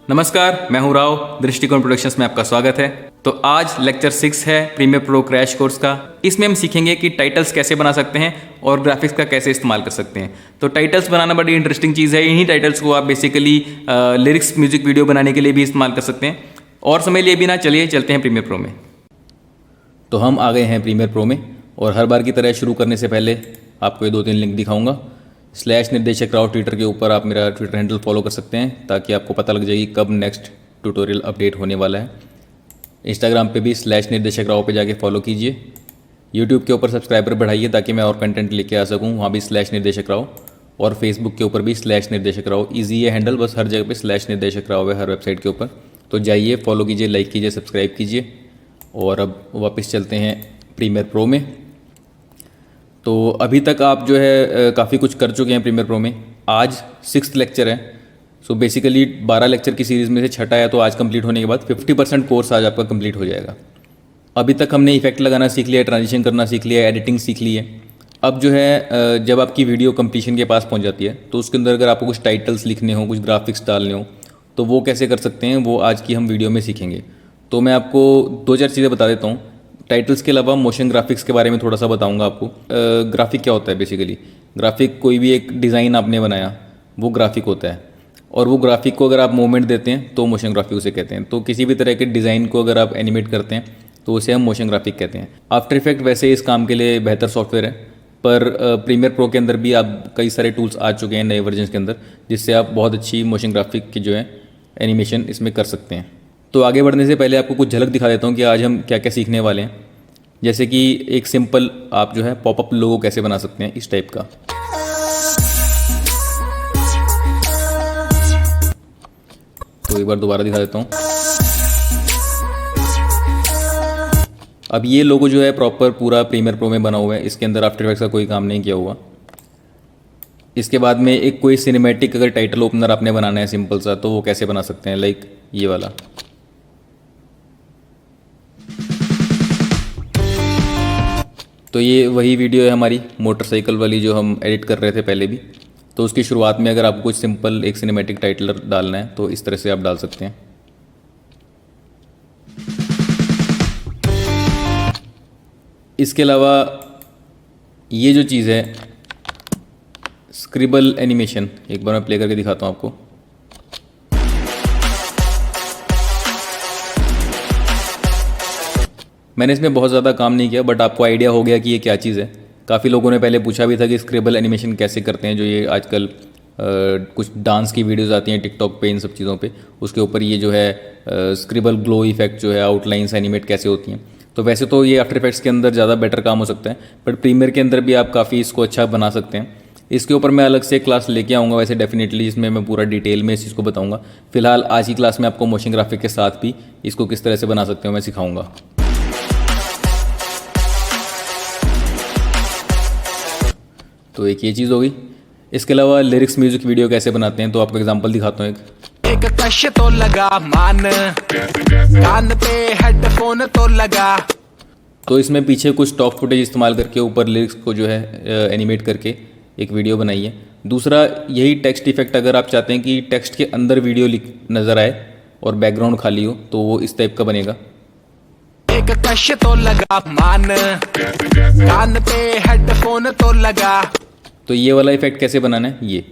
नमस्कार, मैं हूं राव। दृष्टिकोण प्रोडक्शंस में आपका स्वागत है। तो आज लेक्चर 6 है प्रीमियर प्रो क्रैश कोर्स का। इसमें हम सीखेंगे कि टाइटल्स कैसे बना सकते हैं और ग्राफिक्स का कैसे इस्तेमाल कर सकते हैं। तो टाइटल्स बनाना बड़ी इंटरेस्टिंग चीज़ है। इन्हीं टाइटल्स को आप बेसिकली लिरिक्स म्यूजिक वीडियो बनाने के लिए भी इस्तेमाल कर सकते हैं। और समय लिए बिना चलिए चलते हैं प्रीमियर प्रो में। तो हम आ गए हैं प्रीमियर प्रो में और हर बार की तरह शुरू करने से पहले आपको ये 2-3 लिंक दिखाऊंगा। /निर्देशक राव ट्विटर के ऊपर आप मेरा ट्विटर हैंडल फॉलो कर सकते हैं ताकि आपको पता लग जाएगी कब नेक्स्ट ट्यूटोरियल अपडेट होने वाला है। इंस्टाग्राम पे भी /निर्देशक राव पे जाके फॉलो कीजिए। यूट्यूब के ऊपर सब्सक्राइबर बढ़ाइए ताकि मैं और कंटेंट लेके आ सकूं, वहाँ भी /निर्देशक राव। और फेसबुक के ऊपर भी /निर्देशक राव। ईजी है हैंडल, बस हर जगह पे /निर्देशक राव है, हर वेबसाइट के ऊपर। तो जाइए, फॉलो कीजिए, लाइक कीजिए, सब्सक्राइब कीजिए। और अब वापस चलते हैं प्रीमियर प्रो में। तो अभी तक आप जो है काफ़ी कुछ कर चुके हैं प्रीमियर प्रो में। आज 6th लेक्चर है। सो बेसिकली 12 लेक्चर की सीरीज़ में से छठा है, तो आज कंप्लीट होने के बाद 50% कोर्स आज आपका कंप्लीट हो जाएगा। अभी तक हमने इफेक्ट लगाना सीख लिया, ट्रांजिशन करना सीख लिया, एडिटिंग सीख ली है। अब जो है जब आपकी वीडियो कंप्लीशन के पास पहुंच जाती है तो उसके अंदर अगर आपको कुछ टाइटल्स लिखने हो, कुछ ग्राफिक्स डालने हो, तो वो कैसे कर सकते हैं, वो आज की हम वीडियो में सीखेंगे। तो मैं आपको 2-4 चीज़ें बता देता हूँ। टाइटल्स के अलावा मोशन ग्राफिक्स के बारे में थोड़ा सा बताऊंगा आपको। ग्राफिक क्या होता है बेसिकली? ग्राफिक कोई भी एक डिज़ाइन आपने बनाया, वो ग्राफिक होता है। और वो ग्राफिक को अगर आप मूवमेंट देते हैं तो मोशन ग्राफिक उसे कहते हैं। तो किसी भी तरह के डिज़ाइन को अगर आप एनिमेट करते हैं तो उसे हम मोशन ग्राफिक कहते हैं। आफ्टर इफेक्ट वैसे इस काम के लिए बेहतर सॉफ्टवेयर है, पर प्रीमियर प्रो के अंदर भी आप कई सारे टूल्स आ चुके हैं नए वर्जन के अंदर, जिससे आप बहुत अच्छी मोशन ग्राफिक की जो है एनिमेशन इसमें कर सकते हैं। तो आगे बढ़ने से पहले आपको कुछ झलक दिखा देता हूँ कि आज हम क्या क्या सीखने वाले हैं। जैसे कि एक सिंपल आप जो है पॉपअप लोगो कैसे बना सकते हैं, इस टाइप का। तो एक बार दोबारा दिखा देता हूँ। अब ये लोगो जो है प्रॉपर पूरा प्रीमियर प्रो में बना हुआ है, इसके अंदर आफ्टर इफेक्ट्स का कोई काम नहीं किया हुआ। इसके बाद में एक कोई सिनेमैटिक अगर टाइटल ओपनर आपने बनाना है सिंपल सा, तो वो कैसे बना सकते हैं, लाइक ये वाला। तो ये वही वीडियो है हमारी मोटरसाइकिल वाली जो हम एडिट कर रहे थे पहले भी। तो उसकी शुरुआत में अगर आपको कुछ सिंपल एक सिनेमैटिक टाइटल डालना है तो इस तरह से आप डाल सकते हैं। इसके अलावा ये जो चीज़ है स्क्रिबल एनिमेशन, एक बार मैं प्ले करके दिखाता हूँ आपको। मैंने इसमें बहुत ज़्यादा काम नहीं किया, बट आपको आइडिया हो गया कि ये क्या चीज़ है। काफ़ी लोगों ने पहले पूछा भी था कि स्क्रिबल एनिमेशन कैसे करते हैं, जो ये आजकल कुछ डांस की वीडियोस आती हैं टिकटॉक पे, इन सब चीज़ों पे, उसके ऊपर ये जो है स्क्रिबल ग्लो इफेक्ट जो है, आउटलाइंस एनिमेट कैसे होती हैं। तो वैसे तो ये आफ्टर इफेक्ट्स के अंदर ज़्यादा बेटर काम हो सकता है, बट प्रीमियर के अंदर भी आप काफ़ी इसको अच्छा बना सकते हैं। इसके ऊपर मैं अलग से क्लास लेके आऊँगा वैसे डेफिनेटली, इसमें मैं पूरा डिटेल में इस चीज़ को बताऊँगा। फिलहाल आज की क्लास में आपको मोशन ग्राफिक के साथ भी इसको किस तरह से बना सकते हो मैं सिखाऊँगा। तो एक ये चीज़ हो गई। इसके अलावा लिरिक्स म्यूजिक वीडियो कैसे बनाते हैं, तो आपको एग्जांपल दिखाता हूँ एक कश तो लगा मान, कान पे हेडफोन तो लगा। तो इसमें पीछे कुछ स्टॉक फुटेज इस्तेमाल करके ऊपर लिरिक्स को जो है एनिमेट करके एक वीडियो बनाई है। दूसरा यही टेक्स्ट इफेक्ट, अगर आप चाहते हैं कि टेक्स्ट के अंदर वीडियो नज़र आए और बैकग्राउंड खाली हो, तो वो इस टाइप का बनेगा। एक कश तो लगा मान, कान पे हेडफोन तो लगा। तो ये वाला इफेक्ट कैसे बनाना है ये,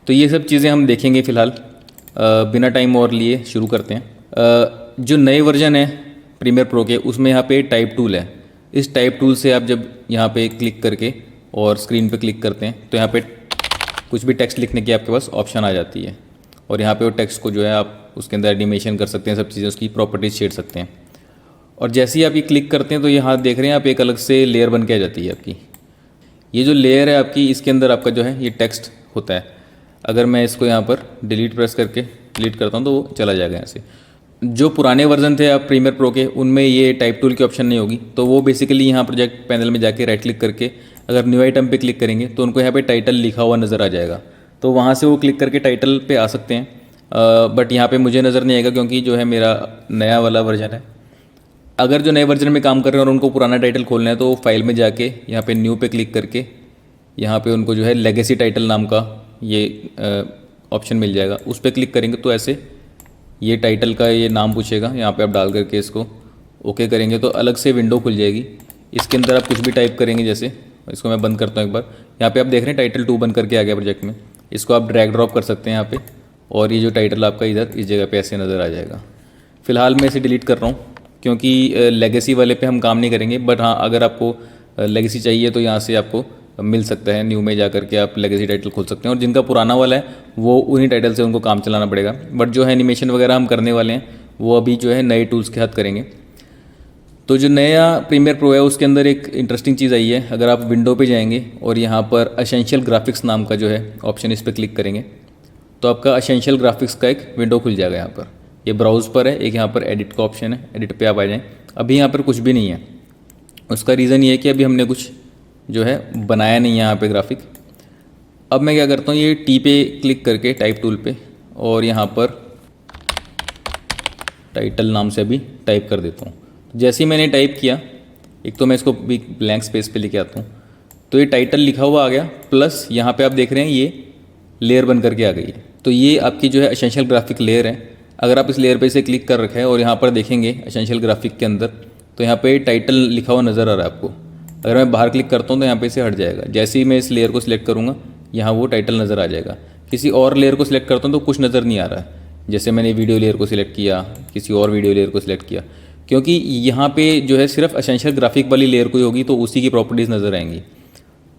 तो ये सब चीज़ें हम देखेंगे। फिलहाल बिना टाइम और लिए शुरू करते हैं। जो नए वर्जन है प्रीमियर प्रो के, उसमें यहाँ पे टाइप टूल है। इस टाइप टूल से आप जब यहाँ पे क्लिक करके और स्क्रीन पे क्लिक करते हैं तो यहाँ पे कुछ भी टेक्स्ट लिखने की आपके पास ऑप्शन आ जाती है। और यहाँ पे वो टेक्स्ट को जो है आप उसके अंदर एनिमेशन कर सकते हैं, सब चीज़ें उसकी प्रॉपर्टीज छेड़ सकते हैं। और जैसे ही आप ये क्लिक करते हैं तो यहाँ देख रहे हैं आप, एक अलग से लेयर बन के आ जाती है आपकी। ये जो लेयर है आपकी, इसके अंदर आपका जो है ये टेक्स्ट होता है। अगर मैं इसको यहाँ पर डिलीट प्रेस करके डिलीट करता हूँ तो वो चला जाएगा यहाँ से। जो पुराने वर्जन थे आप प्रीमियर प्रो के, उनमें ये टाइप टूल की ऑप्शन नहीं होगी। तो वो बेसिकली यहाँ प्रोजेक्ट पैनल में जाके राइट क्लिक करके अगर न्यू आइटम पे क्लिक करेंगे तो उनको यहाँ पे टाइटल लिखा हुआ नज़र आ जाएगा। तो वहाँ से वो क्लिक करके टाइटल पे आ सकते हैं। बट यहाँ पे मुझे नज़र नहीं आएगा क्योंकि जो है मेरा नया वाला वर्जन है। अगर जो नए वर्जन में काम कर रहे हैं और उनको पुराना टाइटल खोलना है तो फाइल में जाके यहाँ पे न्यू पे क्लिक करके यहाँ पे उनको जो है लेगेसी टाइटल नाम का ये ऑप्शन मिल जाएगा, उस पर क्लिक करेंगे तो ऐसे ये टाइटल का ये नाम पूछेगा, यहाँ पे आप डाल करके इसको ओके करेंगे तो अलग से विंडो खुल जाएगी। इसके अंदर आप कुछ भी टाइप करेंगे, जैसे इसको मैं बंद करता हूँ एक बार। यहाँ पे आप देख रहे हैं टाइटल 2 बन करके आ गया प्रोजेक्ट में। इसको आप ड्रैग ड्रॉप कर सकते हैं यहाँ पे और ये जो टाइटल आपका इधर इस जगह पे ऐसे नज़र आ जाएगा। फ़िलहाल मैं इसे डिलीट कर रहा हूँ क्योंकि लेगेसी वाले पे हम काम नहीं करेंगे। बट हाँ, अगर आपको लेगेसी चाहिए तो यहाँ से आपको मिल सकता है, न्यू में जा करके आप लेगेसी टाइटल खोल सकते हैं। और जिनका पुराना वाला है वो उन्हीं टाइटल से उनको काम चलाना पड़ेगा। बट जो है एनिमेशन वगैरह हम करने वाले हैं वो अभी जो है नए टूल्स के साथ करेंगे। तो जो नया प्रीमियर प्रो है उसके अंदर एक इंटरेस्टिंग चीज़ आई है। अगर आप विंडो पे जाएंगे और यहाँ पर एसेंशियल ग्राफिक्स नाम का जो है ऑप्शन, इस पर क्लिक करेंगे तो आपका एसेंशियल ग्राफिक्स का एक विंडो खुल जाएगा। यहाँ पर ये ब्राउज़ पर है, एक यहाँ पर एडिट का ऑप्शन है, एडिट पे आप आ जाएँ। अभी यहाँ पर कुछ भी नहीं है, उसका रीज़न ये है कि अभी हमने कुछ जो है बनाया नहीं है यहाँ पे ग्राफिक। अब मैं क्या करता हूँ, ये टी पे क्लिक करके टाइप टूल पे और यहाँ पर टाइटल नाम से अभी टाइप कर देता हूँ। जैसे ही मैंने टाइप किया, एक तो मैं इसको भी ब्लैंक स्पेस पे लेके आता हूँ तो ये टाइटल लिखा हुआ आ गया, प्लस यहाँ पे आप देख रहे हैं ये लेयर बन करके आ गई है। तो ये आपकी जो है एसेंशियल ग्राफिक लेयर है। अगर आप इस लेयर पे इसे क्लिक कर रखा है और यहाँ पर देखेंगे एसेंशियल ग्राफिक के अंदर तो यहाँ पे टाइटल लिखा हुआ नज़र आ रहा है आपको। अगर मैं बाहर क्लिक करता हूँ तो यहाँ पे से हट जाएगा। जैसे ही मैं इस लेयर को सिलेक्ट करूँगा यहाँ वो टाइटल नज़र आ जाएगा। किसी और लेयर को सिलेक्ट करता हूँ तो कुछ नज़र नहीं आ रहा है। जैसे मैंने वीडियो लेयर को सिलेक्ट किया, किसी और वीडियो लेयर को सिलेक्ट किया, क्योंकि यहाँ पे जो है सिर्फ एसेंशियल ग्राफिक वाली लेयर कोई होगी तो उसी की प्रॉपर्टीज़ नज़र आएंगी।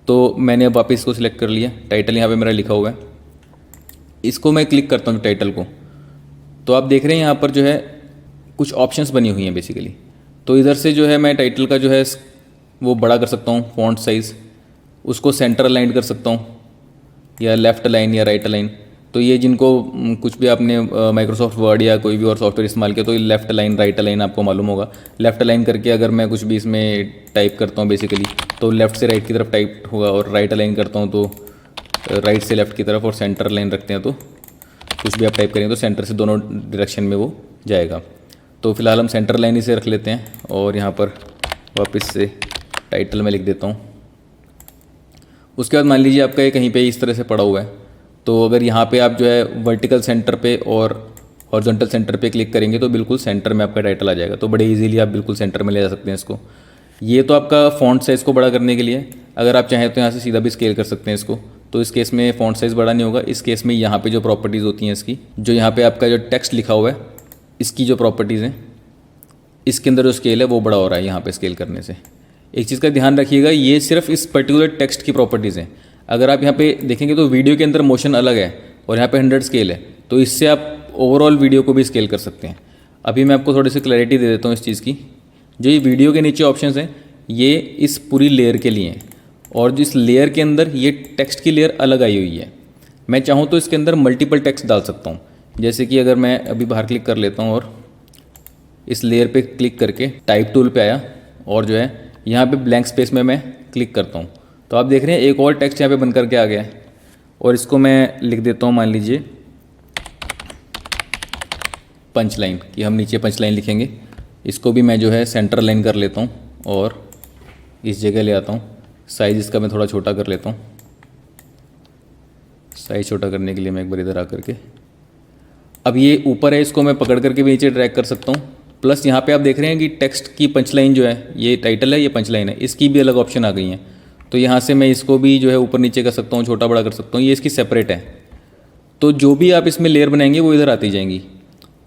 तो मैंने अब वापस इसको सिलेक्ट कर लिया, टाइटल यहाँ पे मेरा लिखा हुआ है। इसको मैं क्लिक करता हूँ टाइटल को तो आप देख रहे हैं यहाँ पर जो है कुछ ऑप्शंस बनी हुई हैं बेसिकली। तो इधर से जो है मैं टाइटल का जो है वो बड़ा कर सकता हूँ, फॉन्ट साइज़, उसको सेंटर अलाइन कर सकता हूँ या लेफ़्ट अलाइन या राइट अलाइन। तो ये जिनको कुछ भी आपने माइक्रोसॉफ्ट वर्ड या कोई भी और सॉफ्टवेयर इस्तेमाल किया तो ये लेफ़्ट अलाइन राइट अलाइन आपको मालूम होगा। लेफ़्ट अलाइन करके अगर मैं कुछ भी इसमें टाइप करता हूँ बेसिकली तो लेफ़्ट से राइट की तरफ टाइप होगा, और राइट अलाइन करता हूँ तो राइट से लेफ़्ट की तरफ, और सेंटर अलाइन रखते हैं तो कुछ भी आप टाइप करेंगे तो सेंटर से दोनों डायरेक्शन में वो जाएगा। तो फिलहाल हम सेंटर लाइन इसे रख लेते हैं और यहाँ पर वापस से टाइटल में लिख देता हूँ। उसके बाद मान लीजिए आपका ये कहीं पे इस तरह से पड़ा हुआ है तो अगर यहाँ पे आप जो है वर्टिकल सेंटर पे और हॉरिजॉन्टल सेंटर पे क्लिक करेंगे तो बिल्कुल सेंटर में आपका टाइटल आ जाएगा। तो बड़े इजीली आप बिल्कुल सेंटर में ले जा सकते हैं इसको। ये तो आपका फ़ॉन्ट साइज़ को बड़ा करने के लिए। अगर आप चाहें तो यहाँ से सीधा भी स्केल कर सकते हैं इसको। तो इस केस में फ़ॉन्ट साइज़ बड़ा नहीं होगा। इस केस में यहाँ पे जो प्रॉपर्टीज़ होती हैं इसकी, जो यहाँ पे आपका जो टेक्स्ट लिखा हुआ है इसकी जो प्रॉपर्टीज़ हैं, इसके अंदर जो स्केल है वो बड़ा हो रहा है यहाँ पे स्केल करने से। एक चीज़ का ध्यान रखिएगा, ये सिर्फ इस पर्टिकुलर टेक्स्ट की प्रॉपर्टीज़ हैं। अगर आप यहाँ पे देखेंगे तो वीडियो के अंदर मोशन अलग है और यहाँ पे 100 स्केल है, तो इससे आप ओवरऑल वीडियो को भी स्केल कर सकते हैं। अभी मैं आपको थोड़ी सी क्लैरिटी दे देता हूँ इस चीज़ की। जो ये वीडियो के नीचे ऑप्शंस हैं ये इस पूरी लेयर के लिए हैं, और जिस लेयर के अंदर ये टेक्स्ट की लेयर अलग आई हुई है। मैं चाहूँ तो इसके अंदर मल्टीपल टेक्स्ट डाल सकता हूँ। जैसे कि अगर मैं अभी बाहर क्लिक कर लेता हूँ और इस लेयर पे क्लिक करके टाइप टूल पे आया और जो है यहाँ पे ब्लैंक स्पेस में मैं क्लिक करता हूँ तो आप देख रहे हैं एक और टेक्स्ट यहाँ पे बन करके आ गया है। और इसको मैं लिख देता हूँ, मान लीजिए पंच लाइन, कि हम नीचे पंच लाइन लिखेंगे। इसको भी मैं जो है सेंटर लाइन कर लेता हूँ और इस जगह ले आता हूँ। साइज़ इसका मैं थोड़ा छोटा कर लेता हूँ। साइज़ छोटा करने के लिए मैं एक बार इधर आ करके, अब ये ऊपर है, इसको मैं पकड़ करके भी नीचे ड्रैग कर सकता हूँ। प्लस यहाँ पे आप देख रहे हैं कि टेक्स्ट की पंच लाइन जो है, ये टाइटल है, ये पंच लाइन है, इसकी भी अलग ऑप्शन आ गई हैं। तो यहाँ से मैं इसको भी जो है ऊपर नीचे कर सकता हूँ, छोटा बड़ा कर सकता हूँ। ये इसकी सेपरेट है। तो जो भी आप इसमें लेयर बनाएंगे वो इधर आती जाएंगी।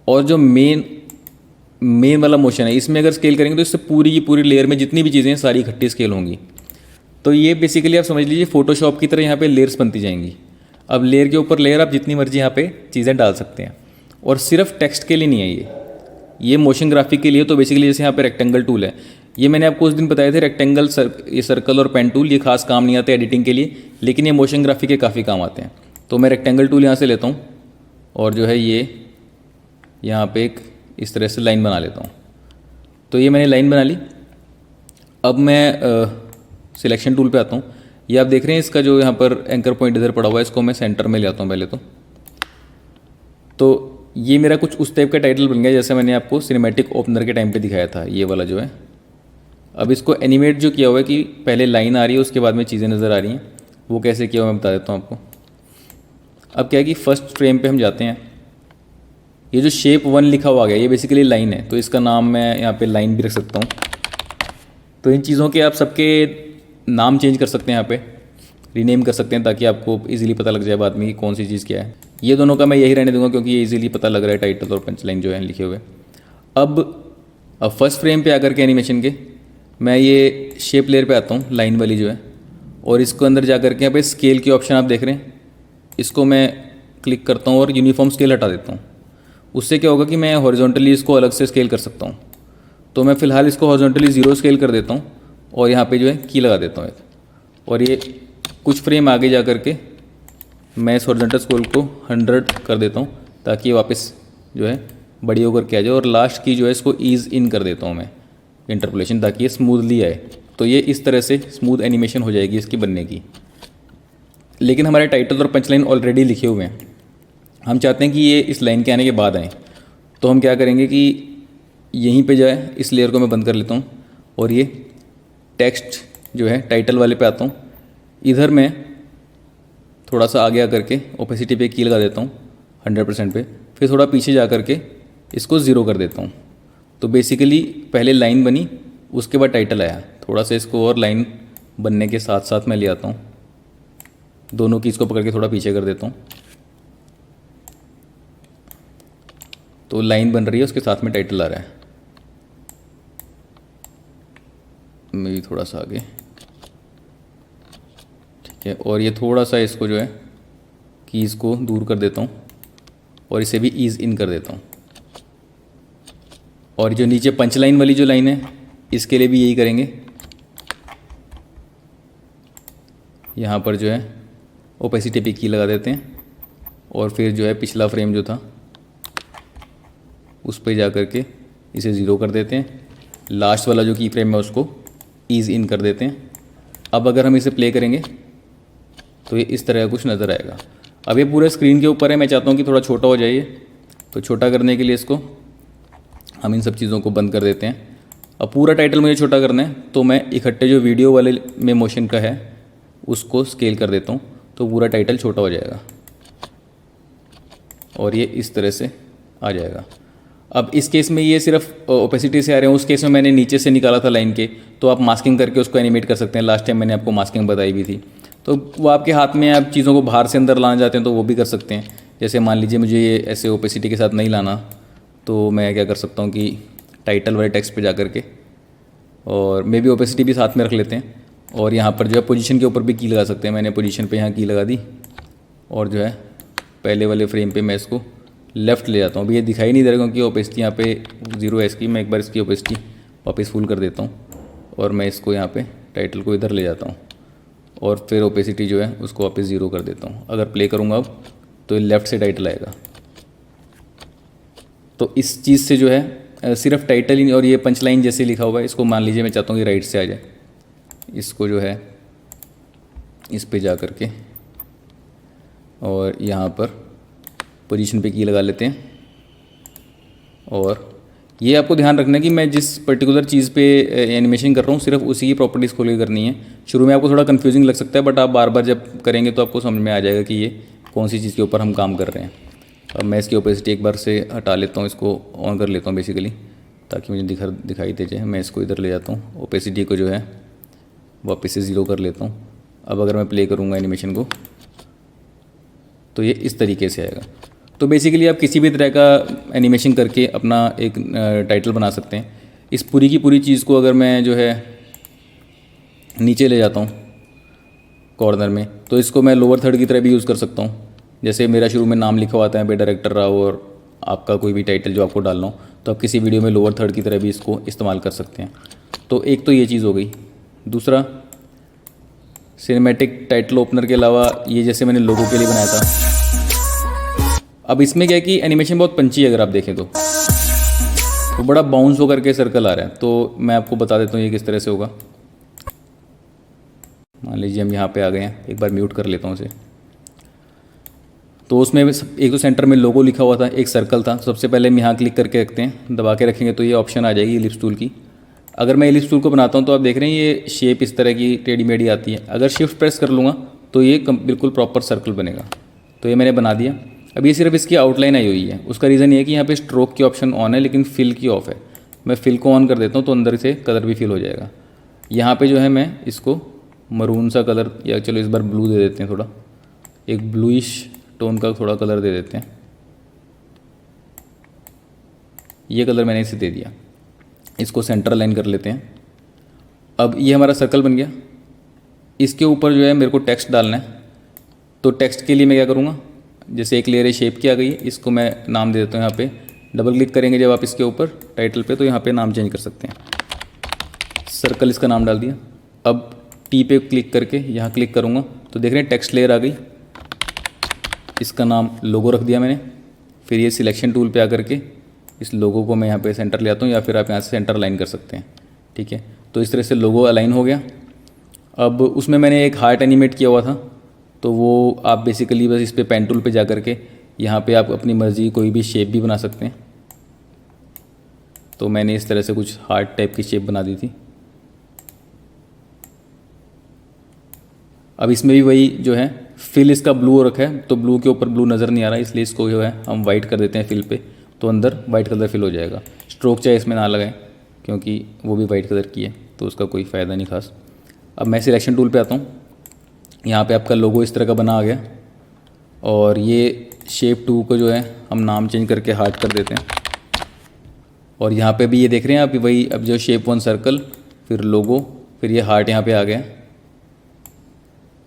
और जो मेन वाला मोशन है, इसमें अगर स्केल करेंगे तो इससे पूरी की पूरी लेयर में जितनी भी चीज़ें हैं सारी इकट्ठी स्केल होंगी। तो ये बेसिकली आप समझ लीजिए फोटोशॉप की तरह यहाँ पे लेयर्स बनती जाएंगी। अब लेयर के ऊपर लेयर आप जितनी मर्जी यहाँ पे चीज़ें डाल सकते हैं। और सिर्फ टेक्स्ट के लिए नहीं है ये मोशन ग्राफिक के लिए। तो बेसिकली जैसे यहाँ पे रेक्टेंगल टूल है, ये मैंने आपको उस दिन बताए थे रेक्टेंगल, ये सर्कल और पेन टूल, ये खास काम नहीं आते एडिटिंग के लिए, लेकिन ये मोशन ग्राफिक के काफ़ी काम आते हैं। तो मैं रेक्टेंगल टूल यहाँ से लेता हूँ और जो है ये यहाँ पे एक इस तरह से लाइन बना लेता हूँ। तो ये मैंने लाइन बना ली। अब मैं सिलेक्शन टूल पे आता हूँ। ये आप देख रहे हैं इसका जो यहाँ पर एंकर पॉइंट इधर पड़ा हुआ है, इसको मैं सेंटर में ले आता हूँ पहले तो तो ये मेरा कुछ उस टाइप का टाइटल बन गया जैसे मैंने आपको सिनेमैटिक ओपनर के टाइम पे दिखाया था, ये वाला जो है। अब इसको एनिमेट जो किया हुआ है कि पहले लाइन आ रही है उसके बाद में चीज़ें नज़र आ रही हैं, वो कैसे किया हुआ मैं बता देता हूँ आपको। अब क्या है कि फर्स्ट फ्रेम पे हम जाते हैं। ये जो शेप 1 लिखा हुआ गया ये बेसिकली लाइन है, तो इसका नाम मैं यहाँ पे लाइन भी रख सकता हूँ। तो इन चीज़ों के आप सबके नाम चेंज कर सकते हैं, यहाँ पे रीनेम कर सकते हैं ताकि आपको इजीली पता लग जाए बाद में कि कौन सी चीज़ क्या है। ये दोनों का मैं यही रहने दूंगा क्योंकि ये इजीली पता लग रहा है टाइटल और पंच लाइन जो है लिखे हुए। अब फर्स्ट फ्रेम पे आकर के एनिमेशन के मैं ये शेप लेयर पे आता हूँ, लाइन वाली जो है, और इसको अंदर जा कर के यहाँ पे स्केल के ऑप्शन आप देख रहे हैं, इसको मैं क्लिक करता हूँ और यूनिफॉर्म स्केल हटा देता हूँ। उससे क्या होगा कि मैं हॉरिजॉन्टली इसको अलग से स्केल कर सकता हूँ। तो मैं फ़िलहाल इसको हॉरिजॉन्टली 0 स्केल कर देता हूँ और यहाँ पे जो है की लगा देता हूँ एक, और ये कुछ फ्रेम आगे जा कर के मैं इस हॉरिजॉन्टल स्केल को 100 कर देता हूँ ताकि ये वापस जो है बड़ी होकर के आ जाए। और लास्ट की जो है इसको ईज़ इन कर देता हूँ मैं इंटरपोलेशन, ताकि ये स्मूथली आए। तो ये इस तरह से स्मूथ एनिमेशन हो जाएगी इसकी बनने की। लेकिन हमारे टाइटल और पंच लाइन ऑलरेडी लिखे हुए हैं, हम चाहते हैं कि ये इस लाइन के आने के बाद आएँ। तो हम क्या करेंगे कि यहीं पे जाए, इस लेयर को मैं बंद कर लेता हूँ और ये टेक्स्ट जो है टाइटल वाले पे आता हूँ। इधर मैं थोड़ा सा आगे आकर के ओपेसिटी पे की लगा देता हूँ 100% पे, फिर थोड़ा पीछे जा कर के इसको 0 कर देता हूँ। तो बेसिकली पहले लाइन बनी उसके बाद टाइटल आया। थोड़ा सा इसको और लाइन बनने के साथ साथ मैं ले आता हूँ, दोनों की इसको पकड़ के थोड़ा पीछे कर देता हूँ। तो लाइन बन रही है उसके साथ में टाइटल आ रहा है। मैं भी थोड़ा सा आगे, ठीक है। और ये थोड़ा सा इसको जो है कि इसको दूर कर देता हूँ और इसे भी ईज़ इन कर देता हूँ। और जो नीचे पंच लाइन वाली जो लाइन है इसके लिए भी यही करेंगे। यहाँ पर जो है ओपेसिटी पे की लगा देते हैं और फिर जो है पिछला फ्रेम जो था उस पर जा कर के इसे 0 कर देते हैं। लास्ट वाला जो की फ्रेम है उसको ईज़ इन कर देते हैं। अब अगर हम इसे प्ले करेंगे तो ये इस तरह का कुछ नज़र आएगा। अब ये पूरे स्क्रीन के ऊपर है, मैं चाहता हूँ कि थोड़ा छोटा हो जाए। तो छोटा करने के लिए इसको हम इन सब चीज़ों को बंद कर देते हैं। अब पूरा टाइटल मुझे छोटा करना है तो मैं इकट्ठे जो वीडियो वाले में मोशन का है उसको स्केल कर देता हूँ, तो पूरा टाइटल छोटा हो जाएगा और ये इस तरह से आ जाएगा। अब इस केस में ये सिर्फ ओपेसिटी से आ रहे हैं, उस केस में मैंने नीचे से निकाला था लाइन के, तो आप मास्किंग करके उसको एनिमेट कर सकते हैं। लास्ट टाइम मैंने आपको मास्किंग बताई भी थी, तो वो आपके हाथ में। आप चीज़ों को बाहर से अंदर लाना चाहते हैं तो वो भी कर सकते हैं। जैसे मान लीजिए मुझे ये ऐसे ओपेसिटी के साथ नहीं लाना, तो मैं क्या कर सकता हूँ कि टाइटल वाले टेक्स्ट पे जा कर के, और मे भी ओपेसिटी भी साथ में रख लेते हैं। और यहाँ पर जो है पोजीशन के ऊपर भी की लगा सकते हैं। मैंने पोजीशन पे यहाँ की लगा दी और जो है पहले वाले फ्रेम पे मैं इसको लेफ़्ट ले जाता हूँ। अभी ये दिखाई नहीं दे रहा क्योंकि ओपेसिटी यहाँ पे 0 है इसकी। मैं एक बार इसकी ओपेसिटी वापस फुल कर देता हूँ और मैं इसको यहाँ पे टाइटल को इधर ले जाता हूँ और फिर ओपेसिटी जो है उसको वापस 0 कर देता हूँ। अगर प्ले करूँगा अब तो लेफ़्ट से टाइटल आएगा। तो इस चीज़ से जो है सिर्फ टाइटल ही, और ये पंच लाइन जैसे लिखा हुआ है इसको मान लीजिए मैं चाहता हूँ कि राइट से आ जाए। इसको जो है इस पे जा कर के और यहाँ पर पोजीशन पे की लगा लेते हैं। और ये आपको ध्यान रखना है कि मैं जिस पर्टिकुलर चीज़ पे एनिमेशन कर रहा हूँ सिर्फ उसी की प्रॉपर्टीज़ खोल के करनी है। शुरू में आपको थोड़ा कंफ्यूजिंग लग सकता है, बट आप बार बार जब करेंगे तो आपको समझ में आ जाएगा कि ये कौन सी चीज़ के ऊपर हम काम कर रहे हैं। अब मैं इसकी ओपेसिटी एक बार से हटा लेता हूँ, इसको ऑन कर लेता हूँ बेसिकली, ताकि मुझे दिखाई दे जाए। मैं इसको इधर ले जाता हूँ, ओपेसिटी को जो है वापस से 0 कर लेता हूँ। अब अगर मैं प्ले करूँगा एनिमेशन को तो ये इस तरीके से आएगा। तो बेसिकली आप किसी भी तरह का एनिमेशन करके अपना एक टाइटल बना सकते हैं। इस पूरी की पूरी चीज़ को अगर मैं जो है नीचे ले जाता हूँ कॉर्नर में, तो इसको मैं लोअर थर्ड की तरह भी यूज़ कर सकता हूँ। जैसे मेरा शुरू में नाम लिखा हुआ आता है पे डायरेक्टर राव, और आपका कोई भी टाइटल जो आपको डालना हो, तो आप किसी वीडियो में लोअर थर्ड की तरह भी इसको इस्तेमाल कर सकते हैं। तो एक तो ये चीज़ हो गई। दूसरा, सिनेमैटिक टाइटल ओपनर के अलावा ये जैसे मैंने लोगों के लिए बनाया था, अब इसमें क्या है कि एनिमेशन बहुत पंची है। अगर आप देखें तो बड़ा बाउंस होकर के सर्कल आ रहा है। तो मैं आपको बता देता हूँ ये किस तरह से होगा। मान लीजिए हम यहाँ पे आ गए हैं, एक बार म्यूट कर लेता हूँ इसे। तो उसमें एक तो सेंटर में लोगो लिखा हुआ था, एक सर्कल था। सबसे पहले हम यहाँ क्लिक करके रखते हैं, दबा के रखेंगे तो ये ऑप्शन आ जाएगी इलिप्स टूल की। अगर मैं इलिप्स टूल को बनाता हूँ तो आप देख रहे हैं ये शेप इस तरह की टेढ़ी मेढ़ी आती है। अगर शिफ्ट प्रेस कर लूँगा तो ये बिल्कुल प्रॉपर सर्कल बनेगा। तो ये मैंने बना दिया। अब ये सिर्फ इसकी आउटलाइन आई हुई है। उसका रीज़न ये है कि यहाँ पे स्ट्रोक की ऑप्शन ऑन है लेकिन फिल की ऑफ है। मैं फिल को ऑन कर देता हूँ तो अंदर से कलर भी फिल हो जाएगा। यहाँ पे जो है मैं इसको मरून सा कलर, या चलो इस बार ब्लू दे देते हैं, थोड़ा एक ब्लूइश टोन का थोड़ा कलर दे देते हैं। ये कलर मैंने इसे दे दिया। इसको सेंटर लाइन कर लेते हैं। अब ये हमारा सर्कल बन गया। इसके ऊपर जो है मेरे को टेक्स्ट डालना है। तो टेक्स्ट के लिए मैं क्या करूँगा, जैसे एक लेयर शेप की आ गई है, इसको मैं नाम दे देता हूँ। यहाँ पे डबल क्लिक करेंगे जब आप इसके ऊपर टाइटल पे, तो यहाँ पे नाम चेंज कर सकते हैं। सर्कल इसका नाम डाल दिया। अब टी पे क्लिक करके यहाँ क्लिक करूँगा तो देख रहे हैं टेक्स्ट लेयर आ गई। इसका नाम लोगो रख दिया मैंने। फिर ये सिलेक्शन टूल पे आकर के इस लोगो को मैं यहाँ पे सेंटर ले आता हूँ, या फिर आप यहाँ से सेंटर अलाइन कर सकते हैं। ठीक है, तो इस तरह से लोगो अलाइन हो गया। अब उसमें मैंने एक हार्ट एनिमेट किया हुआ था, तो वो आप बेसिकली बस इस पे पेन टूल पे जा कर के यहाँ पे आप अपनी मर्ज़ी कोई भी शेप भी बना सकते हैं। तो मैंने इस तरह से कुछ हार्ट टाइप की शेप बना दी थी। अब इसमें भी वही जो है फिल इसका ब्लू हो रखा है, तो ब्लू के ऊपर ब्लू नज़र नहीं आ रहा, इसलिए इसको जो है हम वाइट कर देते हैं फिल पे, तो अंदर वाइट कलर फिल हो जाएगा। स्ट्रोक चाहे इसमें ना लगाएं क्योंकि वो भी वाइट कलर की है, तो उसका कोई फ़ायदा नहीं खास। अब मैं सिलेक्शन टूल पे आता हूँ। यहाँ पे आपका लोगो इस तरह का बना आ गया। और ये शेप 2 को जो है हम नाम चेंज करके हार्ट कर देते हैं। और यहाँ पे भी ये देख रहे हैं आप वही, अब जो शेप 1 सर्कल, फिर लोगो, फिर ये हार्ट यहाँ पे आ गया।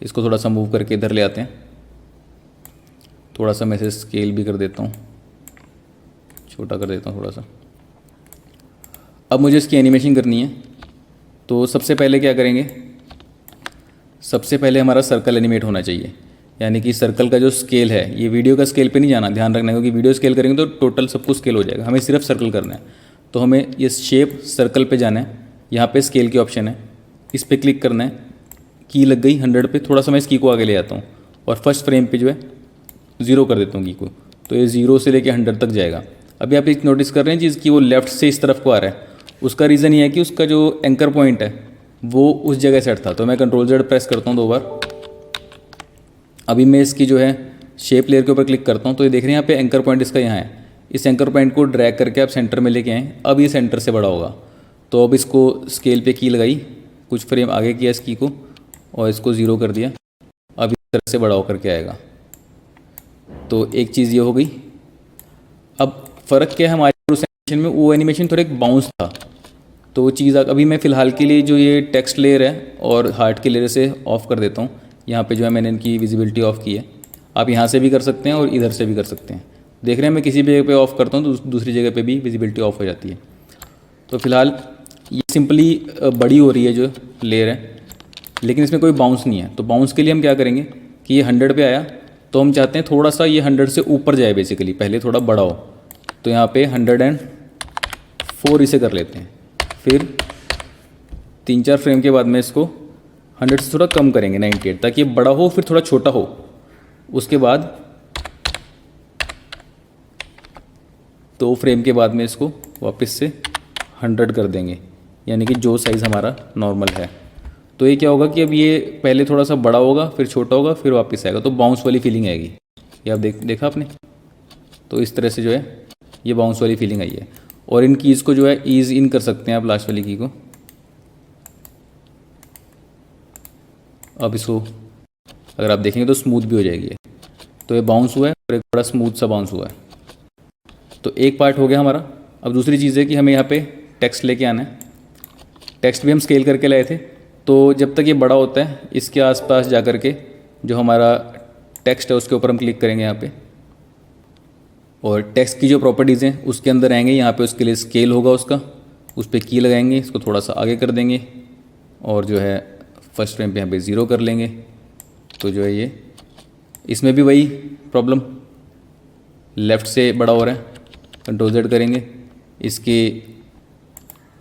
इसको थोड़ा सा मूव करके इधर ले आते हैं। थोड़ा सा मैं इसे स्केल भी कर देता हूँ, छोटा कर देता हूँ थोड़ा सा। अब मुझे इसकी एनिमेशन करनी है, तो सबसे पहले क्या करेंगे, सबसे पहले हमारा सर्कल एनिमेट होना चाहिए। यानी कि सर्कल का जो स्केल है, ये वीडियो का स्केल पे नहीं जाना, ध्यान रखना है, क्योंकि वीडियो स्केल करेंगे तो टोटल सब कुछ स्केल हो जाएगा। हमें सिर्फ सर्कल करना है। तो हमें ये शेप सर्कल पे जाना है। यहाँ पे स्केल की ऑप्शन है, इस पर क्लिक करना है। की लग गई 100 पे, थोड़ा सा मैं इस की को आगे ले आता हूँ और फर्स्ट फ्रेम पे जो है 0 कर देता हूँ की को, तो ये 0 से लेके 100 तक जाएगा। अभी आप एक नोटिस कर रहे हैं चीज़ कि वो लेफ़्ट से इस तरफ को आ रहा है। उसका रीज़न ये है कि उसका जो एंकर पॉइंट है वो उस जगह सेट था। तो मैं Ctrl+Z प्रेस करता हूँ 2 बार। अभी मैं इसकी जो है शेप लेयर के ऊपर क्लिक करता हूँ, तो ये देख रहे हैं यहाँ पे एंकर पॉइंट इसका यहाँ है। इस एंकर पॉइंट को ड्रैग करके आप सेंटर में लेके आएँ। अब ये सेंटर से बड़ा होगा, तो अब इसको स्केल पे की लगाई, कुछ फ्रेम आगे किया इस की को और इसको 0 कर दिया। अब इस तरह से बड़ा होकर के आएगा। तो एक चीज़ ये हो गई। अब फ़र्क क्या है हमारे उस एनिमेशन में, वो एनिमेशन थोड़ा एक बाउंस था, तो वो चीज़ अभी मैं फ़िलहाल के लिए जो ये टेक्स्ट लेयर है और हार्ट की लेयर से ऑफ़ कर देता हूँ। यहाँ पे जो है मैंने इनकी विजिबिलिटी ऑफ़ की है। आप यहाँ से भी कर सकते हैं और इधर से भी कर सकते हैं। देख रहे हैं मैं किसी भी जगह पे ऑफ़ करता हूँ तो दूसरी जगह पे भी विजिबिलिटी ऑफ हो जाती है। तो फिलहाल ये सिंपली बड़ी हो रही है जो लेयर है, लेकिन इसमें कोई बाउंस नहीं है। तो बाउंस के लिए हम क्या करेंगे कि ये 100 पे आया, तो हम चाहते हैं थोड़ा सा ये 100 से ऊपर जाए, बेसिकली पहले थोड़ा बड़ा हो। तो यहाँ पे 104 इसे कर लेते हैं। फिर 3-4 फ्रेम के बाद में इसको 100 से थोड़ा कम करेंगे 98, ताकि ये बड़ा हो फिर थोड़ा छोटा हो। उसके बाद 2 फ्रेम के बाद में इसको वापस से 100 कर देंगे, यानी कि जो साइज़ हमारा नॉर्मल है। तो ये क्या होगा कि अब ये पहले थोड़ा सा बड़ा होगा, फिर छोटा होगा, फिर वापस आएगा, तो बाउंस वाली फीलिंग आएगी। ये आप देखा आपने, तो इस तरह से जो है ये बाउंस वाली फीलिंग आई है। और इन कीज़ को जो है ईज इन कर सकते हैं आप, लास्ट वाली की को। अब इसको अगर आप देखेंगे तो स्मूथ भी हो जाएगी ये। तो ये बाउंस हुआ है और एक बड़ा स्मूथ सा बाउंस हुआ है। तो एक पार्ट हो गया हमारा। अब दूसरी चीज़ है कि हमें यहाँ पे टेक्स्ट लेके आना है। टेक्स्ट भी हम स्केल करके लाए थे, तो जब तक ये बड़ा होता है इसके आसपास जा कर के जो हमारा टेक्स्ट है उसके ऊपर हम क्लिक करेंगे यहाँ पे, और टेक्स्ट की जो प्रॉपर्टीज़ हैं उसके अंदर आएंगे। यहाँ पे उसके लिए स्केल होगा उसका, उस पर की लगाएंगे, इसको थोड़ा सा आगे कर देंगे और जो है फर्स्ट फ्रेम पे यहाँ पे 0 कर लेंगे। तो जो है ये इसमें भी वही प्रॉब्लम, लेफ़्ट से बड़ा हो रहा है। Ctrl+Z करेंगे,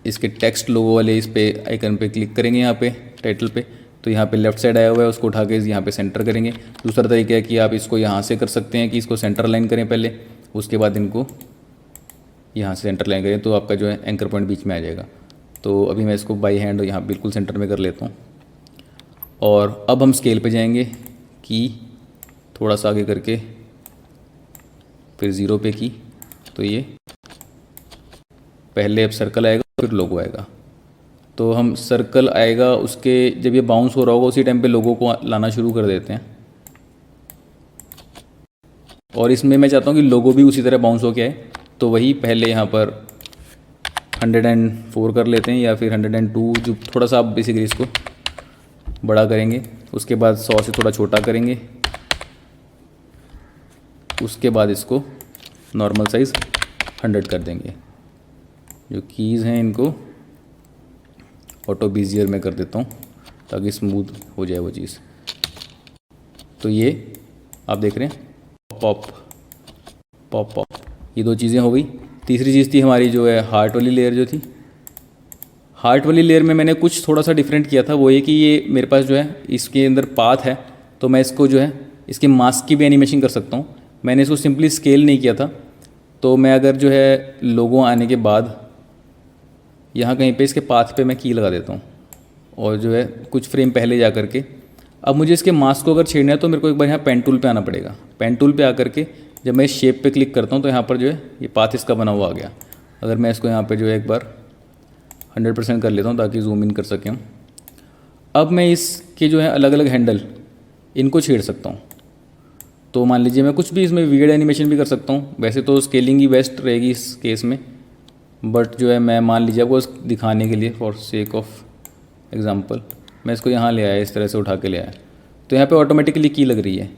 इसके टेक्स्ट लोगो वाले इस पे आइकन पे क्लिक करेंगे, यहाँ पे टाइटल पे, तो यहाँ पे लेफ़्ट साइड आया हुआ है, उसको उठा के यहाँ पे सेंटर करेंगे। दूसरा तरीका है कि आप इसको यहाँ से कर सकते हैं कि इसको सेंटर लाइन करें पहले, उसके बाद इनको यहाँ से सेंटर लाइन करें, तो आपका जो है एंकर पॉइंट बीच में आ जाएगा। तो अभी मैं इसको बाई हैंड यहाँ बिल्कुल सेंटर में कर लेता हूँ। और अब हम स्केल पे जाएंगे कि थोड़ा सा आगे करके, फिर 0 पे की, तो ये पहले अब सर्कल आएगा फिर लोगो आएगा। तो हम सर्कल आएगा उसके जब ये बाउंस हो रहा होगा उसी टाइम पे लोगों को लाना शुरू कर देते हैं। और इसमें मैं चाहता हूँ कि लोगो भी उसी तरह बाउंस हो के आए, तो वही पहले यहाँ पर 104 कर लेते हैं या फिर 102, जो थोड़ा सा आप बेसिकली इसको बड़ा करेंगे। उसके बाद 100 से थोड़ा छोटा करेंगे, उसके बाद इसको नॉर्मल साइज़ 100 कर देंगे। जो कीज़ हैं इनको ऑटो बीजियर में कर देता हूँ ताकि स्मूथ हो जाए वो चीज़। तो ये आप देख रहे हैं पॉप पॉप पॉप, ये 2 चीज़ें हो गई। तीसरी चीज़ थी हमारी जो है हार्ट वाली लेयर जो थी। हार्ट वाली लेयर में मैंने कुछ थोड़ा सा डिफरेंट किया था, वो ये कि ये मेरे पास जो है इसके अंदर पाथ है, तो मैं इसको जो है इसके मास्क की भी एनिमेशन कर सकता हूँ। मैंने इसको सिंपली स्केल नहीं किया था, तो मैं अगर जो है लोगो आने के बाद यहाँ कहीं पे इसके पाथ पे मैं की लगा देता हूँ और जो है कुछ फ्रेम पहले जा कर के, अब मुझे इसके मास्क को अगर छेड़ना है तो मेरे को एक बार यहाँ पेन टूल पे आना पड़ेगा। पेन टूल पे आकर के जब मैं इस शेप पे क्लिक करता हूँ तो यहाँ पर जो है ये पाथ इसका बना हुआ आ गया। अगर मैं इसको यहाँ पे जो है एक बार 100% कर लेता हूँ ताकि जूम इन कर सकें हम। अब मैं इसके जो है अलग अलग हैंडल इनको छेड़ सकता हूँ। तो मान लीजिए मैं कुछ भी इसमें वियर्ड एनिमेशन भी कर सकता हूँ। वैसे तो स्केलिंग ही बेस्ट रहेगी इस केस में, बट जो है मैं मान लीजिए आपको दिखाने के लिए फॉर सेक ऑफ एग्जांपल मैं इसको यहाँ ले आया, इस तरह से उठा के ले आया, तो यहाँ पे ऑटोमेटिकली की लग रही है।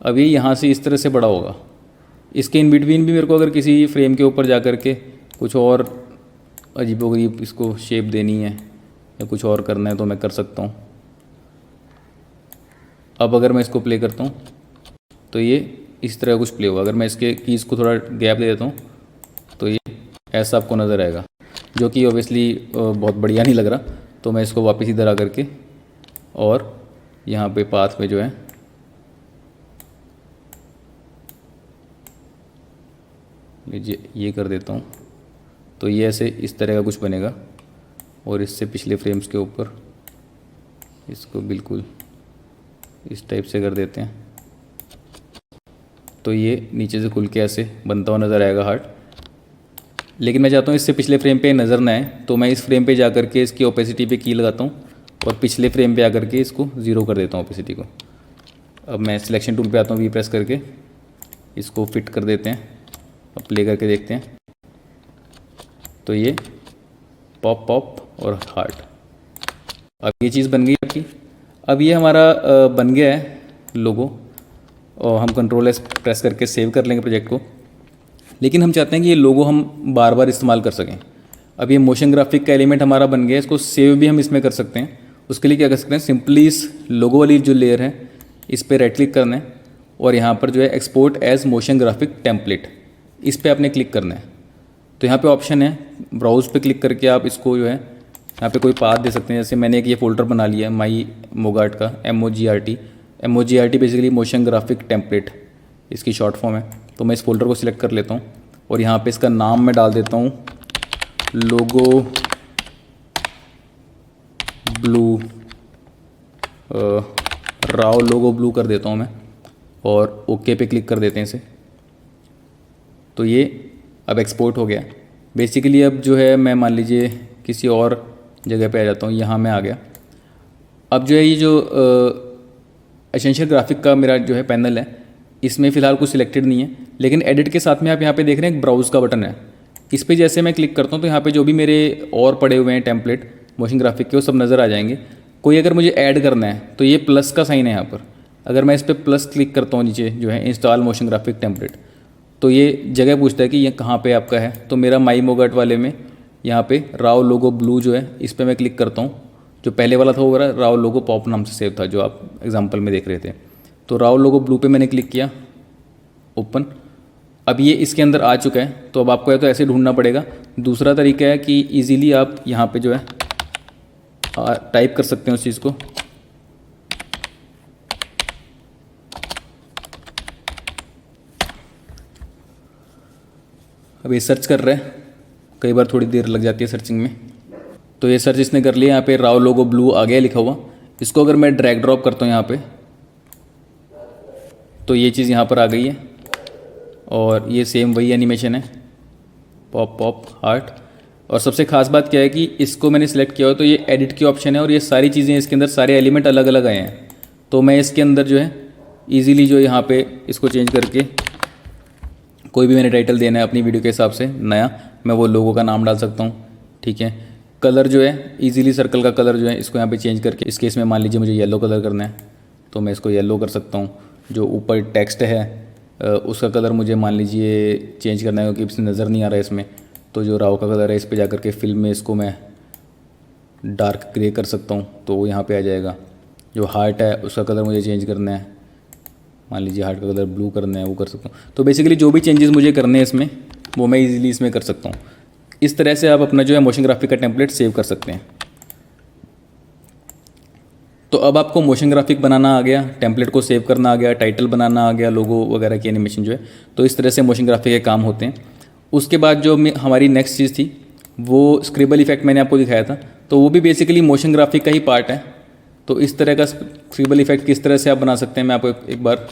अब ये यहाँ से इस तरह से बड़ा होगा। इसके इन बिटवीन भी मेरे को अगर किसी फ्रेम के ऊपर जा कर के कुछ और अजीबोगरीब इसको शेप देनी है या कुछ और करना है तो मैं कर सकता हूँ। अब अगर मैं इसको प्ले करता हूँ तो ये इस तरह कुछ प्ले होगा। अगर मैं इसके कीज़ को थोड़ा गैप दे देता हूँ तो ये ऐसा आपको नज़र आएगा, जो कि ऑब्वियसली बहुत बढ़िया नहीं लग रहा। तो मैं इसको वापस इधर आ करके और यहाँ पे पाथ में जो है लीजिए ये कर देता हूँ, तो ये ऐसे इस तरह का कुछ बनेगा। और इससे पिछले फ्रेम्स के ऊपर इसको बिल्कुल इस टाइप से कर देते हैं, तो ये नीचे से खुल के ऐसे बनता हुआ नज़र आएगा हार्ट। लेकिन मैं चाहता हूँ इससे पिछले फ्रेम पे नज़र ना आए, तो मैं इस फ्रेम पे जा कर के इसकी ओपेसिटी पे की लगाता हूँ और पिछले फ्रेम पे आकर के इसको 0 कर देता हूँ ओपेसिटी को। अब मैं सिलेक्शन टूल पे आता हूँ, वी प्रेस करके इसको फिट कर देते हैं। अब प्ले करके देखते हैं, तो ये पॉप पॉप और हार्ट, अब ये चीज़ बन गई आपकी। अब ये हमारा बन गया है लोगो, और हम कंट्रोल एस प्रेस करके सेव कर लेंगे प्रोजेक्ट को। लेकिन हम चाहते हैं कि ये लोगो हम बार बार इस्तेमाल कर सकें। अब ये मोशन ग्राफिक का एलिमेंट हमारा बन गया है, इसको सेव भी हम इसमें कर सकते हैं। उसके लिए क्या कर सकते हैं, सिंपली इस लोगो वाली जो लेयर है इस पर राइट क्लिक करना है और यहाँ पर जो है export as motion graphic template, इस पर आपने क्लिक करना है। तो यहाँ पे ऑप्शन है ब्राउज पे क्लिक करके आप इसको जो है यहाँ पे कोई पाथ दे सकते हैं। जैसे मैंने एक ये फोल्डर बना लिया है माई मोगार्ट का, MOGRT basically motion graphic template इसकी शॉर्ट फॉर्म है। तो मैं इस फोल्डर को सिलेक्ट कर लेता हूँ और यहाँ पे इसका नाम मैं डाल देता हूँ logo blue, Rao logo blue कर देता हूँ मैं, और ओके पे क्लिक कर देते हैं इसे। तो ये अब एक्सपोर्ट हो गया बेसिकली। अब जो है मैं मान लीजिए किसी और जगह पे आ जाता हूँ, यहाँ मैं आ गया। अब जो है ये जो एसेंशियल ग्राफिक का मेरा जो है पैनल है, इसमें फ़िलहाल कुछ सिलेक्टेड नहीं है, लेकिन एडिट के साथ में आप यहाँ पे देख रहे हैं एक ब्राउज़ का बटन है। इस पर जैसे मैं क्लिक करता हूँ तो यहाँ पे जो भी मेरे और पड़े हुए हैं टेम्पलेट मोशन ग्राफिक के वो सब नज़र आ जाएंगे। कोई अगर मुझे ऐड करना है तो ये प्लस का साइन है यहाँ पर, अगर मैं इस पर प्लस क्लिक करता हूँ नीचे जो है इंस्टॉल मोशन ग्राफिक टेम्पलेट, तो ये जगह पूछता है कि ये कहाँ पे आपका है। तो मेरा माई मोगार्ट वाले में यहाँ पे राव लोगो ब्लू जो है इस पर मैं क्लिक करता हूँ। जो पहले वाला था वो राव लोगो पॉप नाम से सेव था, जो आप एग्जांपल में देख रहे थे। तो राव लोगो ब्लू पे मैंने क्लिक किया, ओपन। अब ये इसके अंदर आ चुका है। तो अब आपको या तो ऐसे ढूंढना पड़ेगा। दूसरा तरीका है कि इजीली आप यहाँ पे जो है टाइप कर सकते हैं उस चीज़ को, अभी सर्च कर रहे हैं, कई बार थोड़ी देर लग जाती है सर्चिंग में। तो ये सर्च इसने कर लिया, यहाँ पे राव लोगो ब्लू आ गया लिखा हुआ। इसको अगर मैं ड्रैग ड्रॉप करता हूँ यहाँ पे, तो ये चीज़ यहाँ पर आ गई है और ये सेम वही एनिमेशन है, पॉप पॉप हार्ट। और सबसे खास बात क्या है कि इसको मैंने सिलेक्ट किया हो तो ये एडिट की ऑप्शन है और ये सारी चीज़ें इसके अंदर, सारे एलिमेंट अलग अलग आए हैं। तो मैं इसके अंदर जो है ईज़िली जो यहाँ पे इसको चेंज करके कोई भी मैंने टाइटल देना है अपनी वीडियो के हिसाब से नया, मैं वो लोगों का नाम डाल सकता हूँ। ठीक है, कलर जो है ईजिली सर्कल का कलर जो है इसको यहाँ पे चेंज करके, इस केस में मान लीजिए मुझे येलो कलर करना है तो मैं इसको येलो कर सकता हूँ। जो ऊपर टेक्स्ट है उसका कलर मुझे मान लीजिए चेंज करना है क्योंकि इसमें नज़र नहीं आ रहा है इसमें, तो जो राव का कलर है इस पर जा करके फिल्म में इसको मैं डार्क ग्रे कर सकता हूँ तो वो यहाँ पे आ जाएगा। जो हार्ट है उसका कलर मुझे चेंज करना है, मान लीजिए हार्ट का कलर ब्लू करना है, वो कर सकता हूँ। तो बेसिकली जो भी चेंजेस मुझे करने हैं इसमें वो मैं इजीली इसमें कर सकता हूँ। इस तरह से आप अपना जो है मोशन ग्राफिक का टेम्पलेट सेव कर सकते हैं। तो अब आपको मोशन ग्राफिक बनाना आ गया, टेम्पलेट को सेव करना आ गया, टाइटल बनाना आ गया, लोगो वगैरह की एनिमेशन जो है, तो इस तरह से मोशन ग्राफिक के काम होते हैं। उसके बाद जो हमारी नेक्स्ट चीज़ थी वो स्क्रिबल इफेक्ट मैंने आपको दिखाया था, तो वो भी बेसिकली मोशन ग्राफिक का ही पार्ट है। तो इस तरह का स्क्रिबल इफेक्ट किस तरह से आप बना सकते हैं मैं आपको एक बार,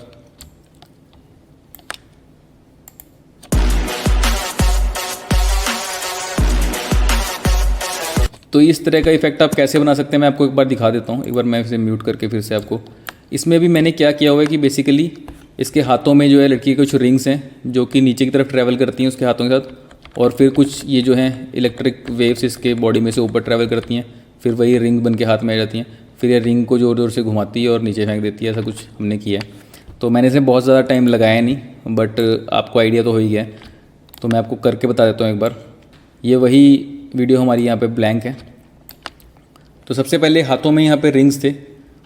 तो इस तरह का इफेक्ट आप कैसे बना सकते हैं मैं आपको एक बार दिखा देता हूँ। एक बार मैं इसे म्यूट करके फिर से आपको, इसमें भी मैंने क्या किया हुआ है कि बेसिकली इसके हाथों में जो है लड़की के कुछ रिंग्स हैं जो कि नीचे की तरफ ट्रैवल करती हैं उसके हाथों के साथ, और फिर कुछ ये जो हैं इलेक्ट्रिक वेव्स इसके बॉडी में से ऊपर ट्रैवल करती हैं, फिर वही रिंग बन के हाथ में आ जाती हैं, फिर ये रिंग को ज़ोर ज़ोर से घुमाती है और नीचे फेंक देती है। ऐसा कुछ हमने किया है। तो मैंने इसे बहुत ज़्यादा टाइम लगाया नहीं, बट आपको आइडिया तो हो ही गया। तो मैं आपको करके बता देता हूँ एक बार। ये वही वीडियो हमारी यहाँ पे ब्लैंक है। तो सबसे पहले हाथों में यहाँ पे रिंग्स थे,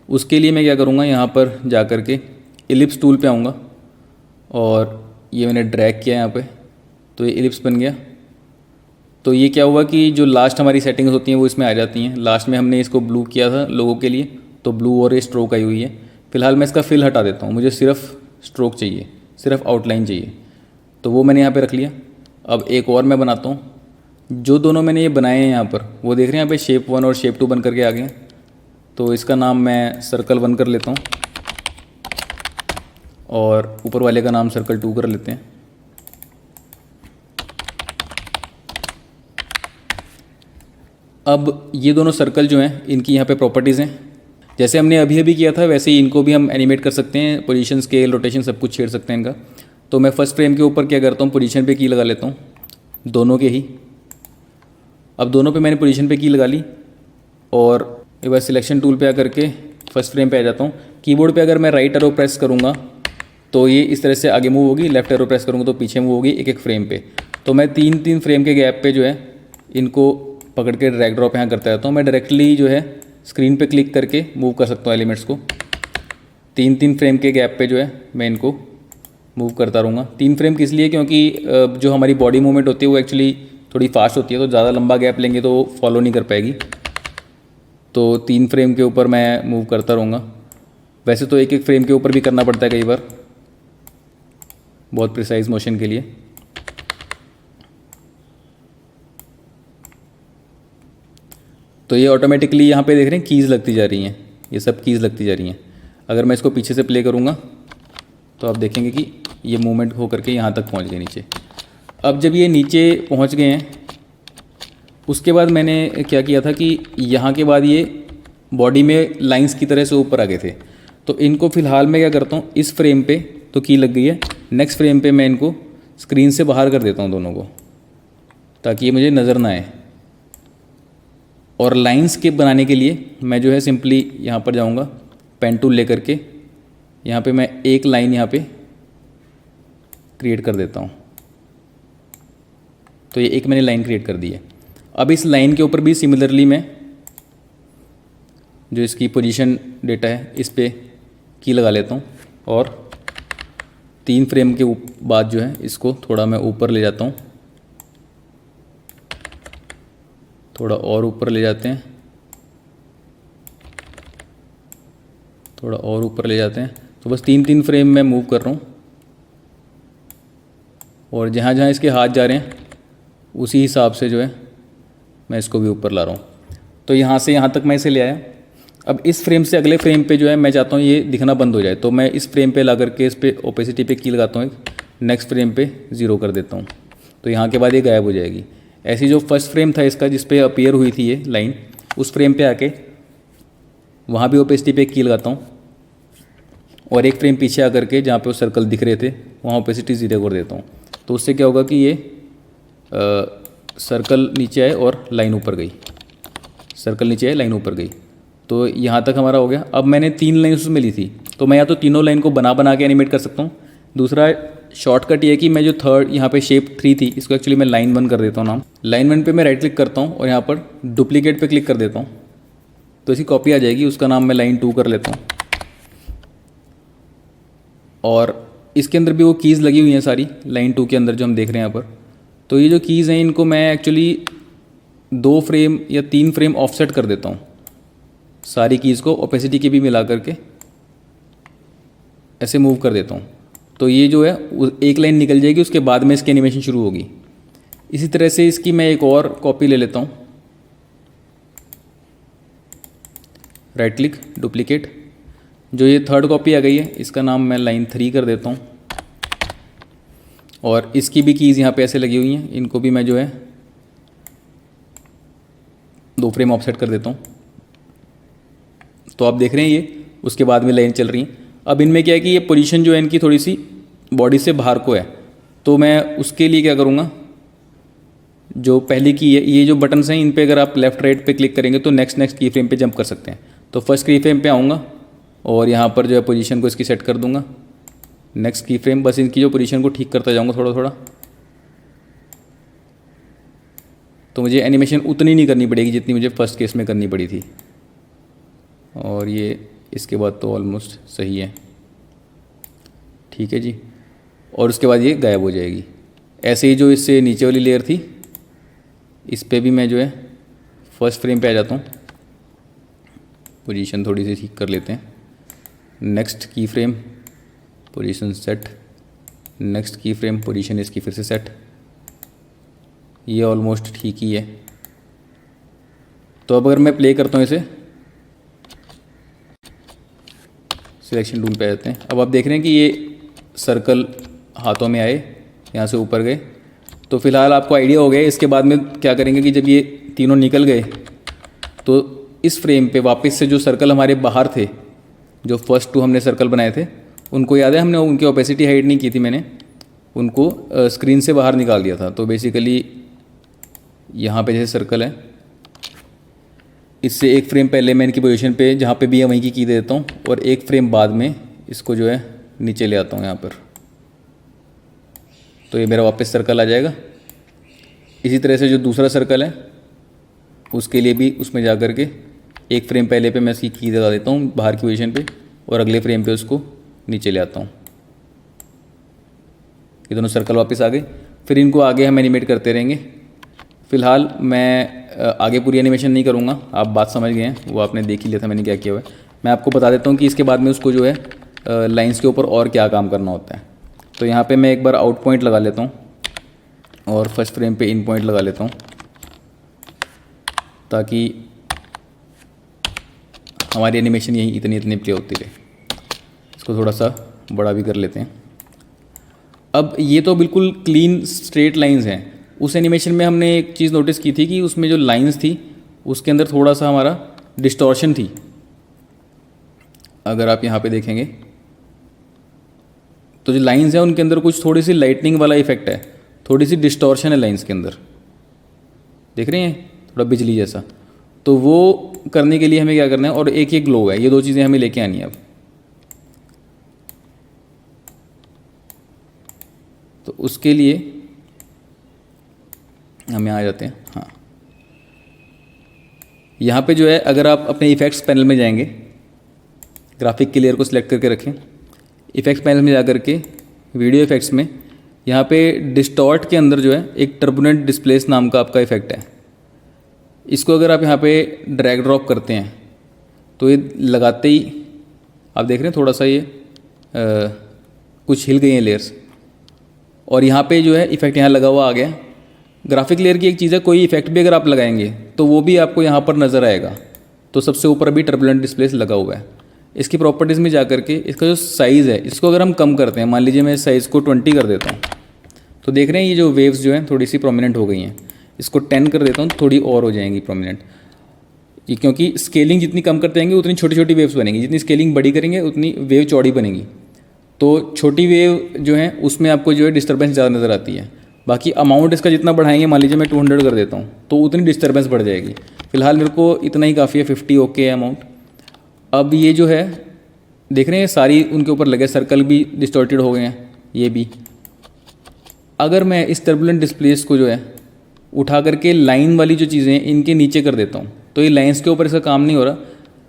उसके लिए मैं क्या करूँगा, यहाँ पर जा कर के इलिप्स टूल पे आऊँगा और ये मैंने ड्रैग किया यहाँ पे, तो ये इलिप्स बन गया। तो ये क्या हुआ कि जो लास्ट हमारी सेटिंग्स होती हैं वो इसमें आ जाती हैं। लास्ट में हमने इसको ब्लू किया था लोगों के लिए, तो ब्लू और ये स्ट्रोक आई हुई है। फिलहाल मैं इसका फिल हटा देता हूँ, मुझे सिर्फ स्ट्रोक चाहिए, सिर्फ आउटलाइन चाहिए, तो वो मैंने यहाँ पे रख लिया। अब एक और मैं बनाता हूँ। जो दोनों मैंने ये बनाए हैं यहाँ पर, वो देख रहे हैं यहाँ पे शेप 1 और शेप 2 बन करके आ गए हैं। तो इसका नाम मैं सर्कल 1 कर लेता हूँ और ऊपर वाले का नाम सर्कल 2 कर लेते हैं। अब ये दोनों सर्कल जो हैं इनकी यहाँ पे प्रॉपर्टीज़ हैं, जैसे हमने अभी अभी किया था वैसे ही इनको भी हम एनिमेट कर सकते हैं। पोजीशन, स्केल, रोटेशन सब कुछ छेड़ सकते हैं इनका। तो मैं फर्स्ट फ्रेम के ऊपर क्या करता हूँ, पोजीशन पे की लगा लेता हूँ, दोनों के ही। अब दोनों पे मैंने पोजीशन पे की लगा ली और एक बार सिलेक्शन टूल पे आकर के फर्स्ट फ्रेम पे आ जाता हूँ। कीबोर्ड पे अगर मैं राइट एरो प्रेस करूँगा तो ये इस तरह से आगे मूव होगी, लेफ्ट एरो प्रेस करूँगा तो पीछे मूव होगी एक एक फ्रेम पे। तो मैं 3-3 फ्रेम के गैप पे जो है इनको पकड़ के ड्रैग ड्रॉप यहाँ करता रहता हूँ। मैं डायरेक्टली जो है स्क्रीन पे क्लिक करके मूव कर सकता हूँ एलिमेंट्स को। 3-3 फ्रेम के गैप पे जो है मैं इनको मूव करता रहूँगा। 3 फ्रेम किस लिए, क्योंकि जो हमारी बॉडी मूवमेंट होती है वो एक्चुअली थोड़ी फास्ट होती है, तो ज़्यादा लंबा गैप लेंगे तो वो फॉलो नहीं कर पाएगी। तो 3 फ्रेम के ऊपर मैं मूव करता रहूँगा। वैसे तो एक एक फ्रेम के ऊपर भी करना पड़ता है कई बार, बहुत प्रिसाइज मोशन के लिए। तो ये ऑटोमेटिकली यहाँ पे देख रहे हैं कीज़ लगती जा रही हैं, ये सब कीज़ लगती जा रही हैं। अगर मैं इसको पीछे से प्ले करूँगा तो आप देखेंगे कि ये मूवमेंट हो करके यहाँ तक पहुँच गए नीचे। अब जब ये नीचे पहुँच गए हैं उसके बाद मैंने क्या किया था कि यहाँ के बाद ये बॉडी में लाइंस की तरह से ऊपर आ गए थे। तो इनको फ़िलहाल मैं क्या करता हूँ, इस फ्रेम पे तो की लग गई है, नेक्स्ट फ्रेम पे मैं इनको स्क्रीन से बाहर कर देता हूँ दोनों को, ताकि ये मुझे नज़र ना आए। और लाइंस के बनाने के लिए मैं जो है सिंपली यहाँ पर जाऊँगा, पेन टूल लेकर के यहाँ पे मैं एक लाइन यहाँ पे क्रिएट कर देता हूँ। तो ये एक मैंने लाइन क्रिएट कर दी है। अब इस लाइन के ऊपर भी सिमिलरली मैं जो इसकी पोजीशन डेटा है इस पे की लगा लेता हूँ और 3 फ्रेम के बाद जो है इसको थोड़ा मैं ऊपर ले जाता हूँ, थोड़ा और ऊपर ले जाते हैं, थोड़ा और ऊपर ले जाते हैं। तो बस 3-3 फ्रेम में मूव कर रहा हूँ और जहाँ जहाँ इसके हाथ जा रहे हैं उसी हिसाब से जो है मैं इसको भी ऊपर ला रहा हूँ। तो यहाँ से यहाँ तक मैं इसे ले आया। अब इस फ्रेम से अगले फ्रेम पे जो है मैं चाहता हूँ ये दिखना बंद हो जाए, तो मैं इस फ्रेम पे ला करके इस पे ओपेसिटी पे की लगाता हूँ, नेक्स्ट फ्रेम पे 0 कर देता हूँ, तो यहाँ के बाद ये गायब हो जाएगी। ऐसी जो फर्स्ट फ्रेम था इसका जिस पे अपीयर हुई थी ये लाइन, उस फ्रेम पे आके वहाँ भी ओपेसिटी पे की लगाता हूँ और एक फ्रेम पीछे आकर के जहाँ पे वो सर्कल दिख रहे थे वहाँ ओपेसिटी 0 कर देता हूँ। तो उससे क्या होगा कि ये सर्कल नीचे आए और लाइन ऊपर गई, सर्कल नीचे आए लाइन ऊपर गई। तो यहाँ तक हमारा हो गया। अब मैंने 3 लाइन उसमें ली थी, तो मैं या तो तीनों लाइन को बना के एनिमेट कर सकता हूँ। दूसरा शॉर्टकट ये है कि मैं जो थर्ड यहाँ पे शेप 3 थी इसको एक्चुअली मैं लाइन 1 कर देता हूँ नाम। लाइन 1 पे मैं राइट क्लिक करता हूँ और यहाँ पर डुप्लीकेट पे क्लिक कर देता हूँ, तो इसकी कॉपी आ जाएगी। उसका नाम मैं लाइन 2 कर लेता हूँ। और इसके अंदर भी वो कीज़ लगी हुई हैं सारी लाइन 2 के अंदर जो हम देख रहे हैं यहाँ पर। तो ये जो कीज़ हैं इनको मैं एक्चुअली 2 फ्रेम या 3 फ्रेम ऑफसेट कर देता हूँ, सारी कीज़ को ओपेसिटी के भी मिला करके ऐसे मूव कर देता हूँ। तो ये जो है एक लाइन निकल जाएगी, उसके बाद में इसकी एनिमेशन शुरू होगी। इसी तरह से इसकी मैं एक और कॉपी ले लेता हूँ, राइट क्लिक डुप्लीकेट। जो ये थर्ड कॉपी आ गई है इसका नाम मैं लाइन 3 कर देता हूँ और इसकी भी कीज़ यहाँ पे ऐसे लगी हुई हैं, इनको भी मैं जो है 2 फ्रेम ऑफसेट कर देता हूँ। तो आप देख रहे हैं ये उसके बाद में लाइन चल रही है। अब इनमें क्या है कि ये पोजीशन जो है इनकी थोड़ी सी बॉडी से बाहर को है, तो मैं उसके लिए क्या करूँगा, जो पहली की है ये जो बटन्स हैं इन पे अगर आप लेफ़्ट राइट पे क्लिक करेंगे तो नेक्स्ट की फ्रेम पे जंप कर सकते हैं। तो फर्स्ट की फ्रेम पे आऊँगा और यहाँ पर जो है पोजीशन को इसकी सेट कर दूँगा, नेक्स्ट की फ्रेम, बस इनकी जो पोजीशन को ठीक करता जाऊँगा थोड़ा थोड़ा। तो मुझे एनिमेशन उतनी नहीं करनी पड़ेगी जितनी मुझे फर्स्ट केस में करनी पड़ी थी। और ये इसके बाद तो ऑलमोस्ट सही है, ठीक है जी। और उसके बाद ये गायब हो जाएगी। ऐसे ही जो इससे नीचे वाली लेयर थी इस पे भी मैं जो है फर्स्ट फ्रेम पे आ जाता हूँ, पोजीशन थोड़ी सी ठीक कर लेते हैं, नेक्स्ट की फ्रेम पोजीशन सेट, नेक्स्ट की फ्रेम पोजीशन इसकी फिर से सेट। ये ऑलमोस्ट ठीक ही है। तो अब अगर मैं प्ले करता हूँ इसे, सिलेक्शन टूल पे आ जाते हैं। अब आप देख रहे हैं कि ये सर्कल हाथों में आए, यहाँ से ऊपर गए। तो फिलहाल आपको आइडिया हो गया। इसके बाद में क्या करेंगे कि जब ये तीनों निकल गए तो इस फ्रेम पे वापस से जो सर्कल हमारे बाहर थे, जो फर्स्ट 2 हमने सर्कल बनाए थे, उनको याद है हमने उनकी ओपेसिटी हाइड नहीं की थी, मैंने उनको स्क्रीन से बाहर निकाल दिया था। तो बेसिकली यहाँ पे जैसे सर्कल है, इससे एक फ्रेम पहले मैं इनकी पोजीशन पे जहाँ पे भी है वहीं की दे देता हूँ और एक फ्रेम बाद में इसको जो है नीचे ले आता हूँ यहाँ पर। तो ये मेरा वापस सर्कल आ जाएगा। इसी तरह से जो दूसरा सर्कल है उसके लिए भी उसमें जा कर के एक फ्रेम पहले पे मैं इसकी की लगा देता हूँ बाहर की पोजीशन पे और अगले फ्रेम पे उसको नीचे ले आता हूँ। ये दोनों सर्कल वापस आ गए। फिर इनको आगे हम एनिमेट करते रहेंगे। फ़िलहाल मैं आगे पूरी एनिमेशन नहीं करूँगा, आप बात समझ गए हैं, वो आपने देख ही लिया था मैंने क्या किया हुआ है। मैं आपको बता देता हूँ कि इसके बाद में उसको जो है लाइंस के ऊपर और क्या काम करना होता है। तो यहाँ पे मैं एक बार आउट पॉइंट लगा लेता हूँ और फर्स्ट फ्रेम पे इन पॉइंट लगा लेता हूँ ताकि हमारी एनिमेशन यही इतनी प्ले होती रहे। इसको थोड़ा सा बड़ा भी कर लेते हैं। अब ये तो बिल्कुल क्लीन स्ट्रेट लाइंस हैं। उस एनिमेशन में हमने एक चीज़ नोटिस की थी कि उसमें जो लाइंस थी उसके अंदर थोड़ा सा हमारा डिस्टॉर्शन थी। अगर आप यहाँ पे देखेंगे तो जो लाइंस हैं उनके अंदर कुछ थोड़ी सी लाइटनिंग वाला इफेक्ट है, थोड़ी सी डिस्टॉर्शन है लाइंस के अंदर, देख रहे हैं, थोड़ा बिजली जैसा। तो वो करने के लिए हमें क्या करना है, और एक ग्लो है, ये 2 चीज़ें हमें लेके आनी है। अब तो उसके लिए हम यहाँ आ जाते हैं। हाँ, यहाँ पे जो है अगर आप अपने इफ़ेक्ट्स पैनल में जाएंगे, ग्राफिक की लेयर को सिलेक्ट करके रखें, इफ़ेक्ट्स पैनल में जा कर के वीडियो इफ़ेक्ट्स में यहाँ पे डिस्टॉर्ट के अंदर जो है एक टर्बुलेंट डिस्प्लेस नाम का आपका इफ़ेक्ट है। इसको अगर आप यहाँ पे ड्रैग ड्रॉप करते हैं तो ये लगाते ही आप देख रहे हैं थोड़ा सा ये कुछ हिल गई हैं लेयर्स। और यहाँ पे जो है इफेक्ट यहाँ लगा हुआ आ गया। ग्राफिक लेयर की एक चीज़ है, कोई इफेक्ट भी अगर आप लगाएंगे तो वो भी आपको यहाँ पर नज़र आएगा। तो सबसे ऊपर अभी टर्बुलेंट डिस्प्लेस लगा हुआ है। इसकी प्रॉपर्टीज़ में जा करके इसका जो साइज़ है इसको अगर हम कम करते हैं, मान लीजिए मैं साइज़ को 20 कर देता हूँ, तो देख रहे हैं ये जो वेव्स जो हैं थोड़ी सी प्रोमिनेंट हो गई हैं। इसको 10 कर देता हूँ तो थोड़ी और हो जाएंगी प्रोमिनेंट, ये क्योंकि स्केलिंग जितनी कम करते जाएंगे उतनी छोटी छोटी वेव्स बनेंगी, जितनी स्केलिंग बड़ी करेंगे उतनी वेव चौड़ी बनेगी। तो छोटी वेव जो है उसमें आपको जो है डिस्टर्बेंस ज़्यादा नज़र आती है। बाकी अमाउंट इसका जितना बढ़ाएंगे, मान लीजिए मैं 200 कर देता हूँ तो उतनी डिस्टर्बेंस बढ़ जाएगी। फिलहाल मेरे को इतना ही काफ़ी है, 50 ओके है अमाउंट। अब ये जो है देख रहे हैं सारी उनके ऊपर लगे, सर्कल भी डिस्टॉर्टेड हो गए हैं ये भी। अगर मैं इस टर्बुलेंट डिस्प्लेस को जो है उठा करके लाइन वाली जो चीज़ें हैं इनके नीचे कर देता हूँ तो ये लाइंस के ऊपर इसका काम नहीं हो रहा।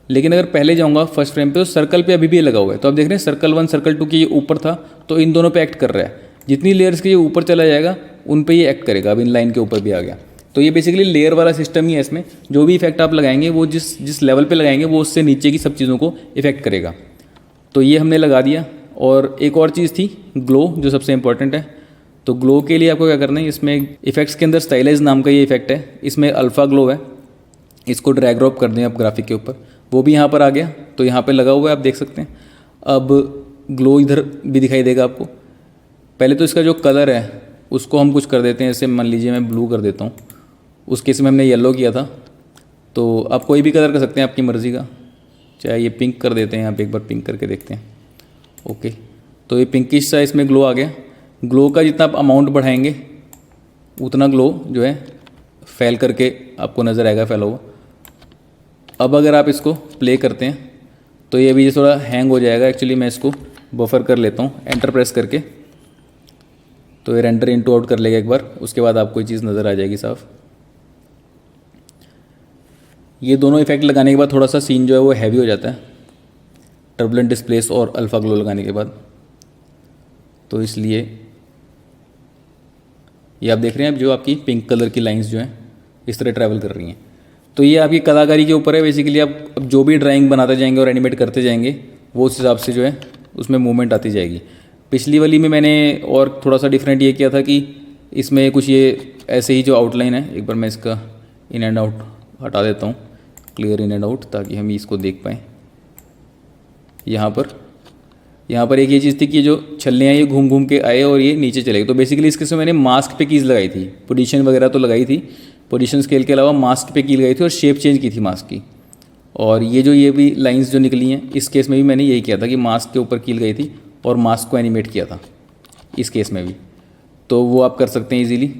लेकिन अगर पहले जाऊँगा फर्स्ट फ्रेम पे तो सर्कल पे अभी भी लगा हुआ है। तो आप देख रहे हैं सर्कल 1 सर्कल 2 के ये ऊपर था तो इन दोनों पे एक्ट कर रहा है। जितनी लेयर्स के ये ऊपर चला जाएगा उन पे ये एक्ट करेगा। अब इन लाइन के ऊपर भी आ गया। तो ये बेसिकली लेयर वाला सिस्टम ही है। इसमें जो भी इफेक्ट आप लगाएंगे वो जिस लेवल पे लगाएंगे वो उससे नीचे की सब चीज़ों को इफेक्ट करेगा। तो ये हमने लगा दिया। और एक और चीज़ थी ग्लो, जो सबसे इंपॉर्टेंट है। तो ग्लो के लिए आपको क्या करना है, इसमें इफेक्ट्स के अंदर स्टाइलाइज नाम का ये इफेक्ट है, इसमें अल्फ़ा ग्लो है। इसको ड्रैग ड्रॉप कर दें आप ग्राफिक के ऊपर, वो भी यहाँ पर आ गया। तो यहाँ पे लगा हुआ है, आप देख सकते हैं। अब ग्लो इधर भी दिखाई देगा आपको। पहले तो इसका जो कलर है उसको हम कुछ कर देते हैं, जैसे मान लीजिए मैं ब्लू कर देता हूँ। उस केस में हमने येलो किया था, तो आप कोई भी कलर कर सकते हैं आपकी मर्ज़ी का। चाहे ये पिंक कर देते हैं, यहाँ पे एक बार पिंक करके देखते हैं। ओके, तो ये पिंकिश सा इसमें ग्लो आ गया। ग्लो का जितना आप अमाउंट बढ़ाएंगे उतना ग्लो जो है फैल करके आपको नज़र आएगा फैला हुआ। अब अगर आप इसको प्ले करते हैं तो ये भी थोड़ा हैंग हो जाएगा। एक्चुअली मैं इसको बफर कर लेता हूँ एंटर प्रेस करके, तो ये रेंडर इनटू आउट कर लेगा एक बार। उसके बाद आपको ये चीज़ नज़र आ जाएगी साफ। ये दोनों इफेक्ट लगाने के बाद थोड़ा सा सीन जो है वो हैवी हो जाता है, टर्बुलेंट डिस्प्लेस और अल्फ़ा ग्लो लगाने के बाद। तो इसलिए ये आप देख रहे हैं अब जो आपकी पिंक कलर की लाइंस जो हैं इस तरह ट्रैवल कर रही हैं। तो ये आपकी कलाकारी के ऊपर है। बेसिकली आप अब जो भी ड्राइंग बनाते जाएंगे और एनिमेट करते जाएंगे वो उस हिसाब से जो है उसमें मूवमेंट आती जाएगी। पिछली वाली में मैंने और थोड़ा सा डिफरेंट ये किया था कि इसमें कुछ ये ऐसे ही जो आउटलाइन है, एक बार मैं इसका इन एंड आउट हटा देता हूँ, क्लियर इन एंड आउट, ताकि हम इसको देख पाएँ। यहाँ पर एक ये चीज़ थी कि जो छल्ले हैं ये घूम घूम के आए और ये नीचे चले गए। तो बेसिकली इसके से मैंने मास्क पे कीज़ लगाई थी, पोजीशन वगैरह तो लगाई थी, पोजीशन स्केल के अलावा मास्क पे कील लगाई थी और शेप चेंज की थी मास्क की। और ये भी लाइंस जो निकली हैं इस केस में भी मैंने यही किया था कि मास्क के ऊपर कील गई थी और मास्क को एनिमेट किया था इस केस में भी। तो वो आप कर सकते हैं ईजीली।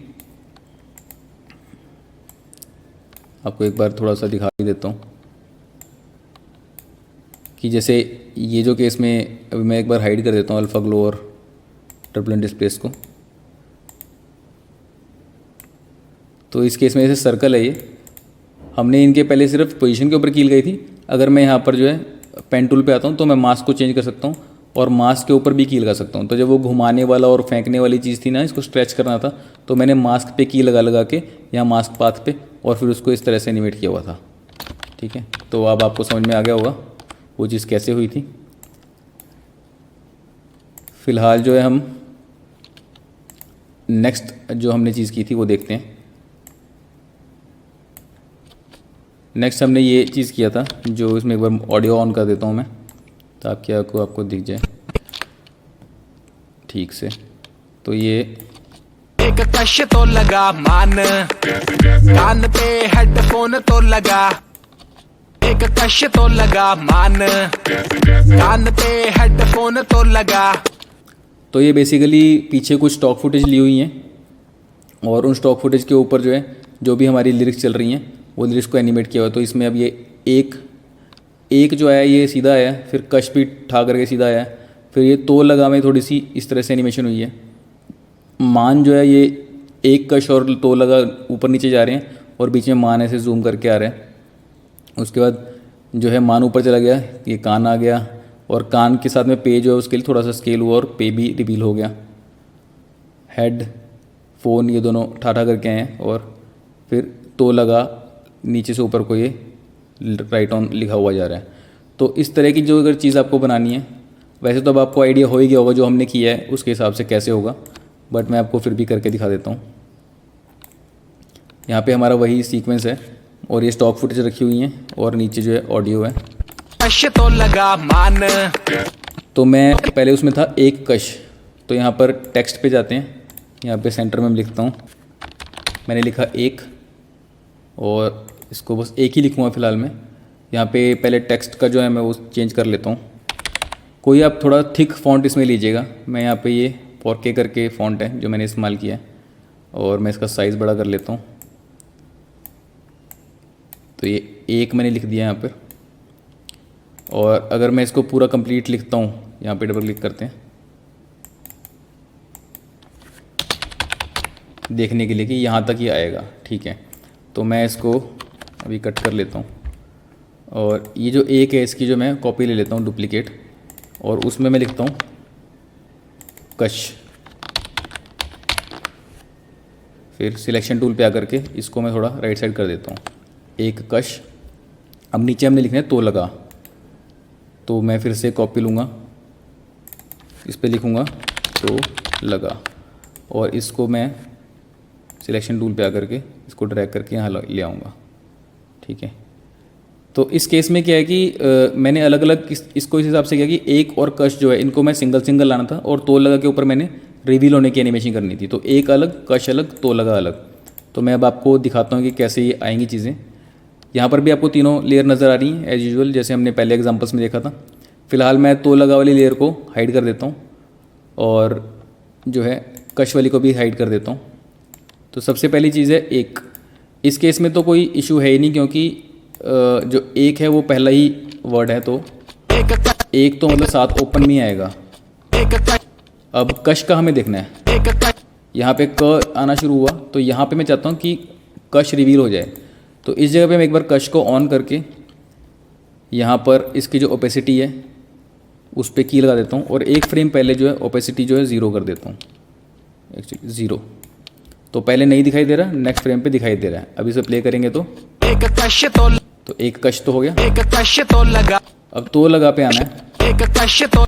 आपको एक बार थोड़ा सा दिखा देता हूँ कि जैसे ये जो केस में अभी मैं एक बार हाइड कर देता हूँ अल्फ़ा ग्लो और टर्बुलेंट डिस्प्लेस को। तो इस केस में जैसे सर्कल है, ये हमने इनके पहले सिर्फ पोजीशन के ऊपर कील गई थी। अगर मैं यहाँ पर जो है पेन टूल पे आता हूँ तो मैं मास्क को चेंज कर सकता हूँ और मास्क के ऊपर भी कील लगा सकता हूँ। तो जब वो घुमाने वाला और फेंकने वाली चीज़ थी ना, इसको स्ट्रेच करना था, तो मैंने मास्क पे की लगा के यहाँ मास्क पाथ पे और फिर उसको इस तरह से एनिमेट किया हुआ था। ठीक है, तो अब आपको समझ में आ गया होगा वो चीज़ कैसे हुई थी। फ़िलहाल जो है हम नेक्स्ट जो हमने चीज़ की थी वो देखते हैं। नेक्स्ट हमने ये चीज़ किया था, जो इसमें एक बार ऑडियो ऑन कर देता हूँ मैं ताकि आपको दिख जाए ठीक से। तो ये एक कश तो लगा मान, कान पे हेडफोन तो लगा। एक कश तो लगा मान, कान पे हेडफोन तो लगा। तो ये बेसिकली पीछे कुछ स्टॉक फुटेज ली हुई हैं और उन स्टॉक फुटेज के ऊपर जो है जो भी हमारी लिरिक्स चल रही हैं वो लिरिक्स को एनिमेट किया हुआ है। तो इसमें अब ये एक जो आया ये सीधा आया, फिर कश भी ठा करके सीधा आया, फिर ये तो लगा में थोड़ी सी इस तरह से एनिमेशन हुई है। मान जो है ये एक कश और तो लगा ऊपर नीचे जा रहे हैं और बीच में मान ऐसे जूम करके आ रहे हैं। उसके बाद जो है मान ऊपर चला गया, ये कान आ गया और कान के साथ में पे जो है उसके लिए थोड़ा सा स्केल हुआ और पे भी रिवील हो गया। हेड फ़ोन ये दोनों ठाठा करके आए हैं और फिर तो लगा नीचे से ऊपर को ये राइट ऑन लिखा हुआ जा रहा है। तो इस तरह की जो अगर चीज़ आपको बनानी है, वैसे तो अब आपको आइडिया हो ही गया होगा जो हमने किया है उसके हिसाब से कैसे होगा। बट मैं आपको फिर भी करके दिखा देता हूँ। यहाँ पे हमारा वही सीक्वेंस है और ये स्टॉक फुटेज रखी हुई हैं और नीचे जो है ऑडियो है। कश तो लगा मान, तो मैं पहले उसमें था एक कश, तो यहाँ पर टेक्स्ट पे जाते हैं। यहाँ पे सेंटर में मैं लिखता हूँ, मैंने लिखा एक, और इसको बस एक ही लिखूँगा फ़िलहाल मैं। यहाँ पे पहले टेक्स्ट का जो है मैं वो चेंज कर लेता हूँ। कोई आप थोड़ा थिक फ़ॉन्ट इसमें लीजिएगा। मैं यहाँ पे ये 4K करके फ़ॉन्ट है जो मैंने इस्तेमाल किया है, और मैं इसका साइज़ बड़ा कर लेता हूँ। तो ये एक मैंने लिख दिया यहाँ पर। और अगर मैं इसको पूरा कंप्लीट लिखता हूँ, यहाँ पे डबल क्लिक करते हैं देखने के लिए कि यहाँ तक ही आएगा। ठीक है, तो मैं इसको अभी कट कर लेता हूँ, और ये जो एक है इसकी जो मैं कॉपी ले लेता हूँ डुप्लीकेट, और उसमें मैं लिखता हूँ कश। फिर सिलेक्शन टूल पे आकर के इसको मैं थोड़ा राइट साइड कर देता हूँ, एक कश। अब नीचे हमने लिखना है तो लगा, तो मैं फिर से कॉपी लूँगा, इस पे लिखूँगा तो लगा, और इसको मैं सिलेक्शन टूल पे आकर के इसको ड्रैग करके यहाँ ले आऊँगा। ठीक है, तो इस केस में क्या है कि मैंने अलग अलग इसको इस हिसाब से किया कि एक और कश जो है इनको मैं सिंगल सिंगल लाना था, और तो लगा के ऊपर मैंने रिवील होने की एनिमेशन करनी थी। तो एक अलग, कश अलग, तो लगा अलग। तो मैं अब आपको दिखाता हूँ कि कैसे ये आएंगी चीज़ें। यहाँ पर भी आपको तीनों लेयर नज़र आ रही हैं एज यूजुअल, जैसे हमने पहले एग्जाम्पल्स में देखा था। फिलहाल मैं तो लगा वाली लेयर को हाइड कर देता हूँ, और जो है कश वाली को भी हाइड कर देता हूँ। तो सबसे पहली चीज़ है एक। इस केस में तो कोई इशू है ही नहीं, क्योंकि जो एक है वो पहला ही वर्ड है, तो एक तो मतलब साथ ओपन में आएगा। अब कश का हमें देखना है। यहाँ पे क आना शुरू हुआ, तो यहाँ पे मैं चाहता हूँ कि कश रिवील हो जाए। तो इस जगह पे मैं एक बार कश को ऑन करके यहाँ पर इसकी जो ओपेसिटी है उस पर की लगा देता हूँ, और एक फ्रेम पहले जो है ओपेसिटी जो है 0 कर देता हूँ, एक्चुअली 0। तो पहले नहीं दिखाई दे रहा, नेक्स्ट फ्रेम पे दिखाई दे रहा है। अभी इसे प्ले करेंगे तो एक कश तो हो गया। एक कश तो लगा, अब तो लगा पे आना है। एक कश तो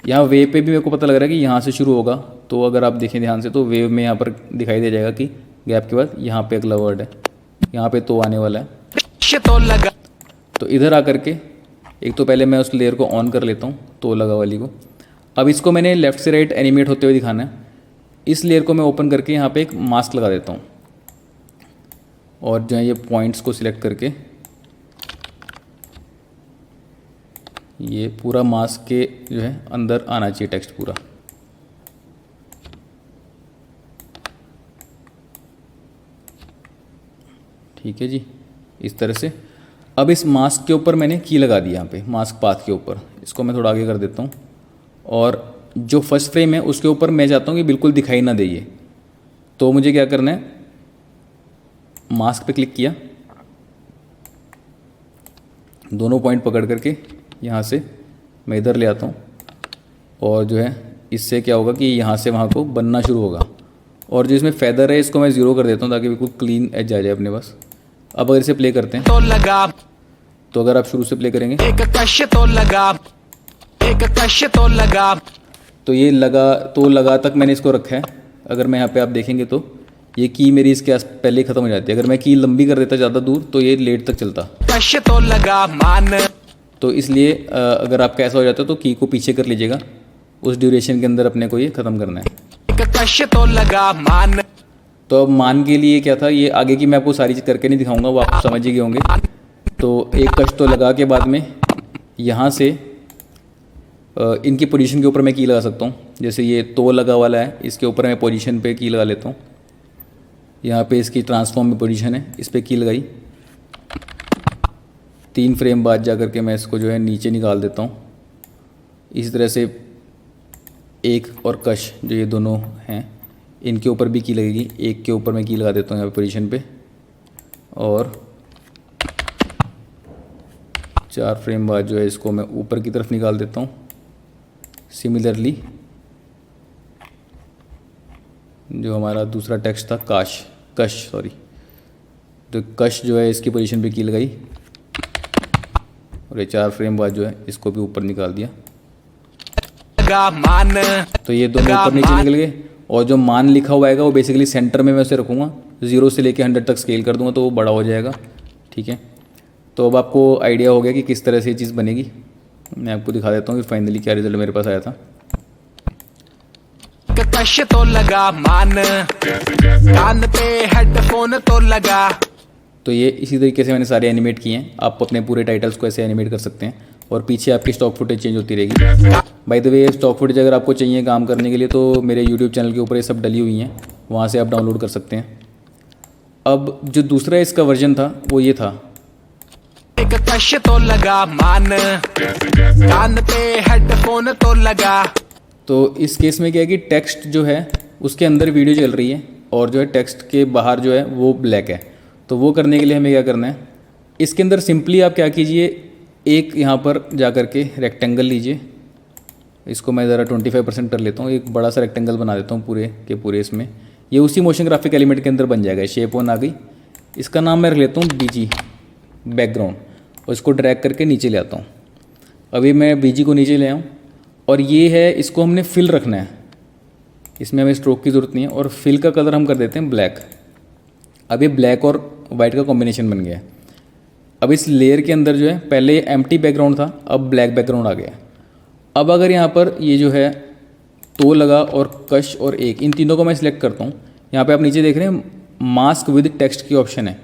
यहाँ वेव पे भी मेरे को पता लग रहा है कि यहाँ से शुरू होगा। तो अगर आप देखें ध्यान से तो वेव में यहाँ पर दिखाई दे जाएगा कि गैप के बाद यहाँ पे अगला वर्ड है, यहाँ पे तो आने वाला है। तो लगा, तो इधर आकर के एक तो पहले मैं उस लेयर को ऑन कर लेता हूँ, तो लगा वाली को। अब इसको मैंने लेफ़्ट से राइट एनिमेट होते हुए दिखाना है। इस लेयर को मैं ओपन करके यहाँ पे एक मास्क लगा देता हूँ, और जो है ये पॉइंट्स को सिलेक्ट करके ये पूरा मास्क के जो है अंदर आना चाहिए टेक्स्ट पूरा। ठीक है जी, इस तरह से। अब इस मास्क के ऊपर मैंने की लगा दी, यहाँ पे मास्क पाथ के ऊपर। इसको मैं थोड़ा आगे कर देता हूँ, और जो फर्स्ट फ्रेम है उसके ऊपर मैं चाहता हूँ कि बिल्कुल दिखाई ना दे ये। तो मुझे क्या करना है, मास्क पे क्लिक किया, दोनों पॉइंट पकड़ करके यहाँ से मैं इधर ले आता हूँ, और जो है इससे क्या होगा कि यहाँ से वहाँ को बनना शुरू होगा। और जो इसमें फेदर है इसको मैं 0 कर देता हूँ ताकि बिल्कुल क्लीन एज आ जाए अपने पास। अब अगर इसे प्ले करते हैं तो लगा, तो अगर आप शुरू से प्ले करेंगे एक कश तो लगा, एक कश तो लगा, तो ये लगा तक मैंने इसको रखा है। अगर मैं यहाँ पे आप देखेंगे तो ये की मेरी इसके पहले ही ख़त्म हो जाती है। अगर मैं की लंबी कर देता ज़्यादा दूर तो ये लेट तक चलता। कश तो लगा मान, तो इसलिए अगर आपका ऐसा हो जाता है तो की को पीछे कर लीजिएगा, उस ड्यूरेशन के अंदर अपने को ये ख़त्म करना है। एक कश तो लगा मान, तो अब मान के लिए क्या था, ये आगे की मैं आपको सारी चीज़ करके नहीं दिखाऊंगा, वो आप समझ ही गए होंगे। तो एक कश तो लगा के बाद में यहाँ से इनकी पोजीशन के ऊपर मैं की लगा सकता हूँ। जैसे ये तो लगा वाला है, इसके ऊपर मैं पोजीशन पे की लगा लेता हूँ। यहाँ पे इसकी ट्रांसफॉर्म में पोजीशन है, इस पर की लगाई। 3 फ्रेम बाद जा कर के मैं इसको जो है नीचे निकाल देता हूँ। इसी तरह से एक और कश जो ये दोनों हैं इनके ऊपर भी की लगेगी। एक के ऊपर मैं की लगा देता हूँ यहाँ पे पोजीशन पे, और 4 फ्रेम बाद जो है इसको मैं ऊपर की तरफ निकाल देता हूँ। सिमिलरली जो हमारा दूसरा टेक्स्ट था कश तो कश जो है इसकी पोजीशन पे की लगाई, और ये 4 फ्रेम बाद जो है इसको भी ऊपर निकाल दिया। मान, तो ये दोनों ऊपर नीचे निकल गए। और जो मान लिखा हुआ आएगा वो बेसिकली सेंटर में मैं उसे रखूँगा, 0 से लेकर 100 तक स्केल कर दूँगा तो वो बड़ा हो जाएगा। ठीक है, तो अब आपको आइडिया हो गया कि किस तरह से ये चीज़ बनेगी। मैं आपको दिखा देता हूँ कि फाइनली क्या रिजल्ट मेरे पास आया था। कश तो लगा मान, कान पे हेडफोन तो लगा। तो ये इसी तरीके से मैंने सारे एनिमेट किए हैं। आप अपने पूरे टाइटल्स को ऐसे एनिमेट कर सकते हैं और पीछे आपकी स्टॉक फुटेज चेंज होती रहेगी। By the way, stock footage अगर आपको चाहिए काम करने के लिए तो मेरे यूट्यूब चैनल के ऊपर ये सब डली हुई हैं, वहाँ से आप डाउनलोड कर सकते हैं। अब जो दूसरा इसका वर्जन था वो ये था। एक कश तो लगा मान, कान पे हेडफोन तो लगा। तो इस केस में क्या है कि टेक्स्ट जो है उसके अंदर वीडियो चल रही है और जो है टेक्स्ट के बाहर जो है वो ब्लैक है। तो वो करने के लिए हमें क्या करना है, इसके अंदर सिंपली आप क्या कीजिए, एक यहाँ पर जा कर के रेक्टेंगल लीजिए। इसको मैं ज़रा 25% कर लेता हूँ, एक बड़ा सा रेक्टेंगल बना देता हूँ पूरे के पूरे। इसमें ये उसी मोशन ग्राफिक एलिमेंट के अंदर बन जाएगा। शेप वन आ गई, इसका नाम मैं रख लेता हूँ बीजी बैकग्राउंड, और इसको ड्रैग करके नीचे ले आता हूँ। अभी मैं बीजी को नीचे ले आऊँ और ये है, इसको हमने फिल रखना है, इसमें हमें स्ट्रोक की ज़रूरत नहीं है। और फिल का कलर हम कर देते हैं ब्लैक। अब ये ब्लैक और वाइट का कॉम्बिनेशन बन गया है। अब इस लेयर के अंदर जो है पहले एम्प्टी बैकग्राउंड था, अब ब्लैक बैकग्राउंड आ गया। अब अगर यहाँ पर ये जो है तो लगा और कश और एक, इन तीनों को मैं सिलेक्ट करता हूँ। यहाँ पे आप नीचे देख रहे हैं मास्क विद टेक्स्ट की ऑप्शन है।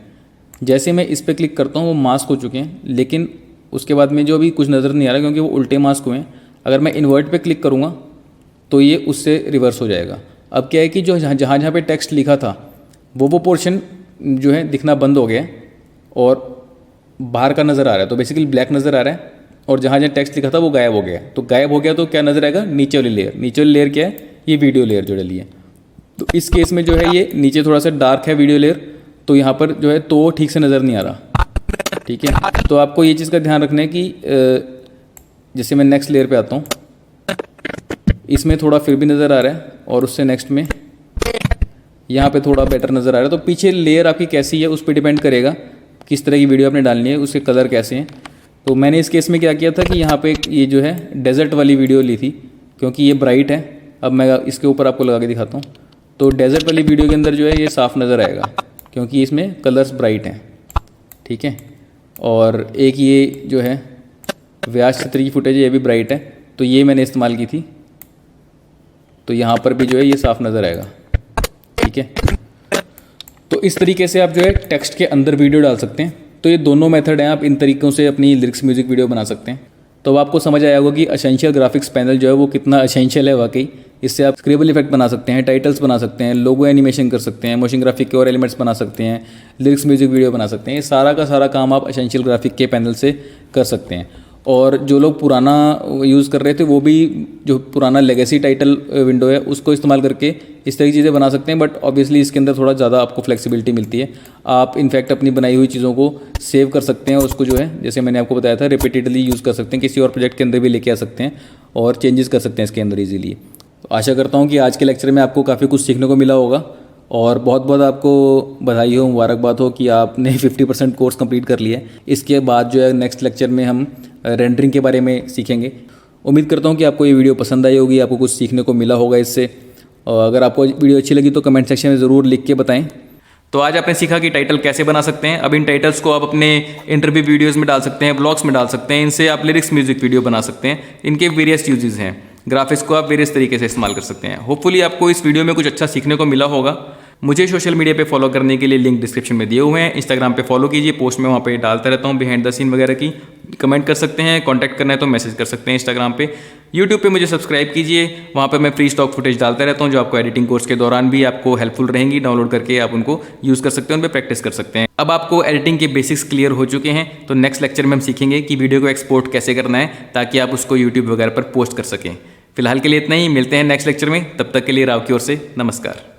जैसे मैं इस पर क्लिक करता हूँ वो मास्क हो चुके हैं, लेकिन उसके बाद में जो अभी कुछ नज़र नहीं आ रहा क्योंकि वो उल्टे मास्क हुए हैं। अगर मैं इन्वर्ट पे क्लिक करूँगा तो ये उससे रिवर्स हो जाएगा। अब क्या है कि जो जहाँ जहाँ पे टेक्स्ट लिखा था वो पोर्शन जो है दिखना बंद हो गया है और बाहर का नज़र आ रहा है। तो बेसिकली ब्लैक नज़र आ रहा है और जहाँ जहाँ टेक्स्ट लिखा था वो गायब हो गया है। तो गायब हो गया तो क्या नज़र आएगा, नीचे वाली लेयर। नीचे वाली लेयर क्या है, ये वीडियो लेयर जो डली है। तो इस केस में जो है ये नीचे थोड़ा सा डार्क है वीडियो लेयर, तो यहाँ पर जो है तो ठीक से नज़र नहीं आ रहा। ठीक है, तो आपको ये चीज़ का ध्यान रखना है कि जैसे मैं नेक्स्ट लेयर पे आता हूँ, इसमें थोड़ा फिर भी नज़र आ रहा है और उससे नेक्स्ट में यहाँ पे थोड़ा बेटर नज़र आ रहा है। तो पीछे लेयर आपकी कैसी है उस पर डिपेंड करेगा किस तरह की वीडियो आपने डालनी है, उसके कलर कैसे हैं। तो मैंने इस केस में क्या किया था कि यहाँ पे ये जो है डेजर्ट वाली वीडियो ली थी क्योंकि ये ब्राइट है। अब मैं इसके ऊपर आपको लगा के दिखाता हूँ। तो डेजर्ट वाली वीडियो के अंदर जो है ये साफ़ नज़र आएगा क्योंकि इसमें कलर्स ब्राइट हैं। ठीक है, और एक ये जो है व्यास चित्र की फुटेज ये भी ब्राइट है, तो ये मैंने इस्तेमाल की थी। तो यहाँ पर भी जो है ये साफ़ नज़र आएगा। ठीक है, तो इस तरीके से आप जो है टेक्स्ट के अंदर वीडियो डाल सकते हैं। तो ये दोनों मेथड हैं, आप इन तरीक़ों से अपनी लिरिक्स म्यूज़िक वीडियो बना सकते हैं। तो अब आपको समझ आया होगा कि एसेंशियल ग्राफिक्स पैनल जो है वो कितना एसेंशियल है वाकई। इससे आप स्क्रिबल इफेक्ट बना सकते हैं, टाइटल्स बना सकते हैं, लोगो एनिमेशन कर सकते हैं, मोशन ग्राफिक के और एलिमेंट्स बना सकते हैं, लिरिक्स म्यूज़िक वीडियो बना सकते हैं। ये सारा का सारा काम आप एसेंशियल ग्राफिक के पैनल से कर सकते हैं। और जो लोग पुराना यूज़ कर रहे थे वो भी जो पुराना लेगेसी टाइटल विंडो है उसको इस्तेमाल करके इस तरह की चीज़ें बना सकते हैं। बट ऑब्वियसली इसके अंदर थोड़ा ज़्यादा आपको फ्लेक्सिबिलिटी मिलती है। आप इनफैक्ट अपनी बनाई हुई चीज़ों को सेव कर सकते हैं, उसको जो है जैसे मैंने आपको बताया था रिपीटेडली यूज़ कर सकते हैं, किसी और प्रोजेक्ट के अंदर भी लेके आ सकते हैं और चेंजेस कर सकते हैं इसके अंदर ईजीली। तो आशा करता हूँ कि आज के लेक्चर में आपको काफ़ी कुछ सीखने को मिला होगा और बहुत बहुत आपको बधाई हो, मुबारकबाद हो कि आपने 50% कोर्स कंप्लीट कर लिया है। इसके बाद जो है नेक्स्ट लेक्चर में हम रेंडरिंग के बारे में सीखेंगे। उम्मीद करता हूँ कि आपको ये वीडियो पसंद आई होगी, आपको कुछ सीखने को मिला होगा इससे। और अगर आपको वीडियो अच्छी लगी तो कमेंट सेक्शन में ज़रूर लिख के बताएं। तो आज आपने सीखा कि टाइटल कैसे बना सकते हैं। अब इन टाइटल्स को आप अपने इंटरव्यू वीडियोस में डाल सकते हैं, ब्लॉग्स में डाल सकते हैं। इनसे आप लिरिक्स म्यूजिक वीडियो बना सकते हैं। इनके वेरियस यूजेस हैं। ग्राफिक्स को आप वेरियस तरीके से इस्तेमाल कर सकते हैं। होपफुली आपको इस वीडियो में कुछ अच्छा सीखने को मिला होगा। मुझे सोशल मीडिया पे फॉलो करने के लिए लिंक डिस्क्रिप्शन में दिए हुए हैं। इंस्टाग्राम पे फॉलो कीजिए, पोस्ट में वहाँ पे डालता रहता हूँ बिहाइंड द सीन वगैरह की। कमेंट कर सकते हैं, कांटेक्ट करना है तो मैसेज कर सकते हैं इंस्टाग्राम पे। यूट्यूब पे मुझे सब्सक्राइब कीजिए, वहाँ पे मैं फ्री स्टॉक फुटेज डालता रहता हूँ जो आपको एडिटिंग कोर्स के दौरान भी आपको हेल्पफुल रहेंगी। डाउनलोड करके आप उनको यूज़ कर सकते हैं, उन पर प्रैक्टिस कर सकते हैं। अब आपको एडिटिंग के बेसिक्स क्लियर हो चुके हैं, तो नेक्स्ट लेक्चर में हम सीखेंगे कि वीडियो को एक्सपोर्ट कैसे करना है ताकि आप उसको यूट्यूब वगैरह पर पोस्ट कर सकें। फिलहाल के लिए इतना ही, मिलते हैं नेक्स्ट लेक्चर में। तब तक के लिए राव की ओर से नमस्कार।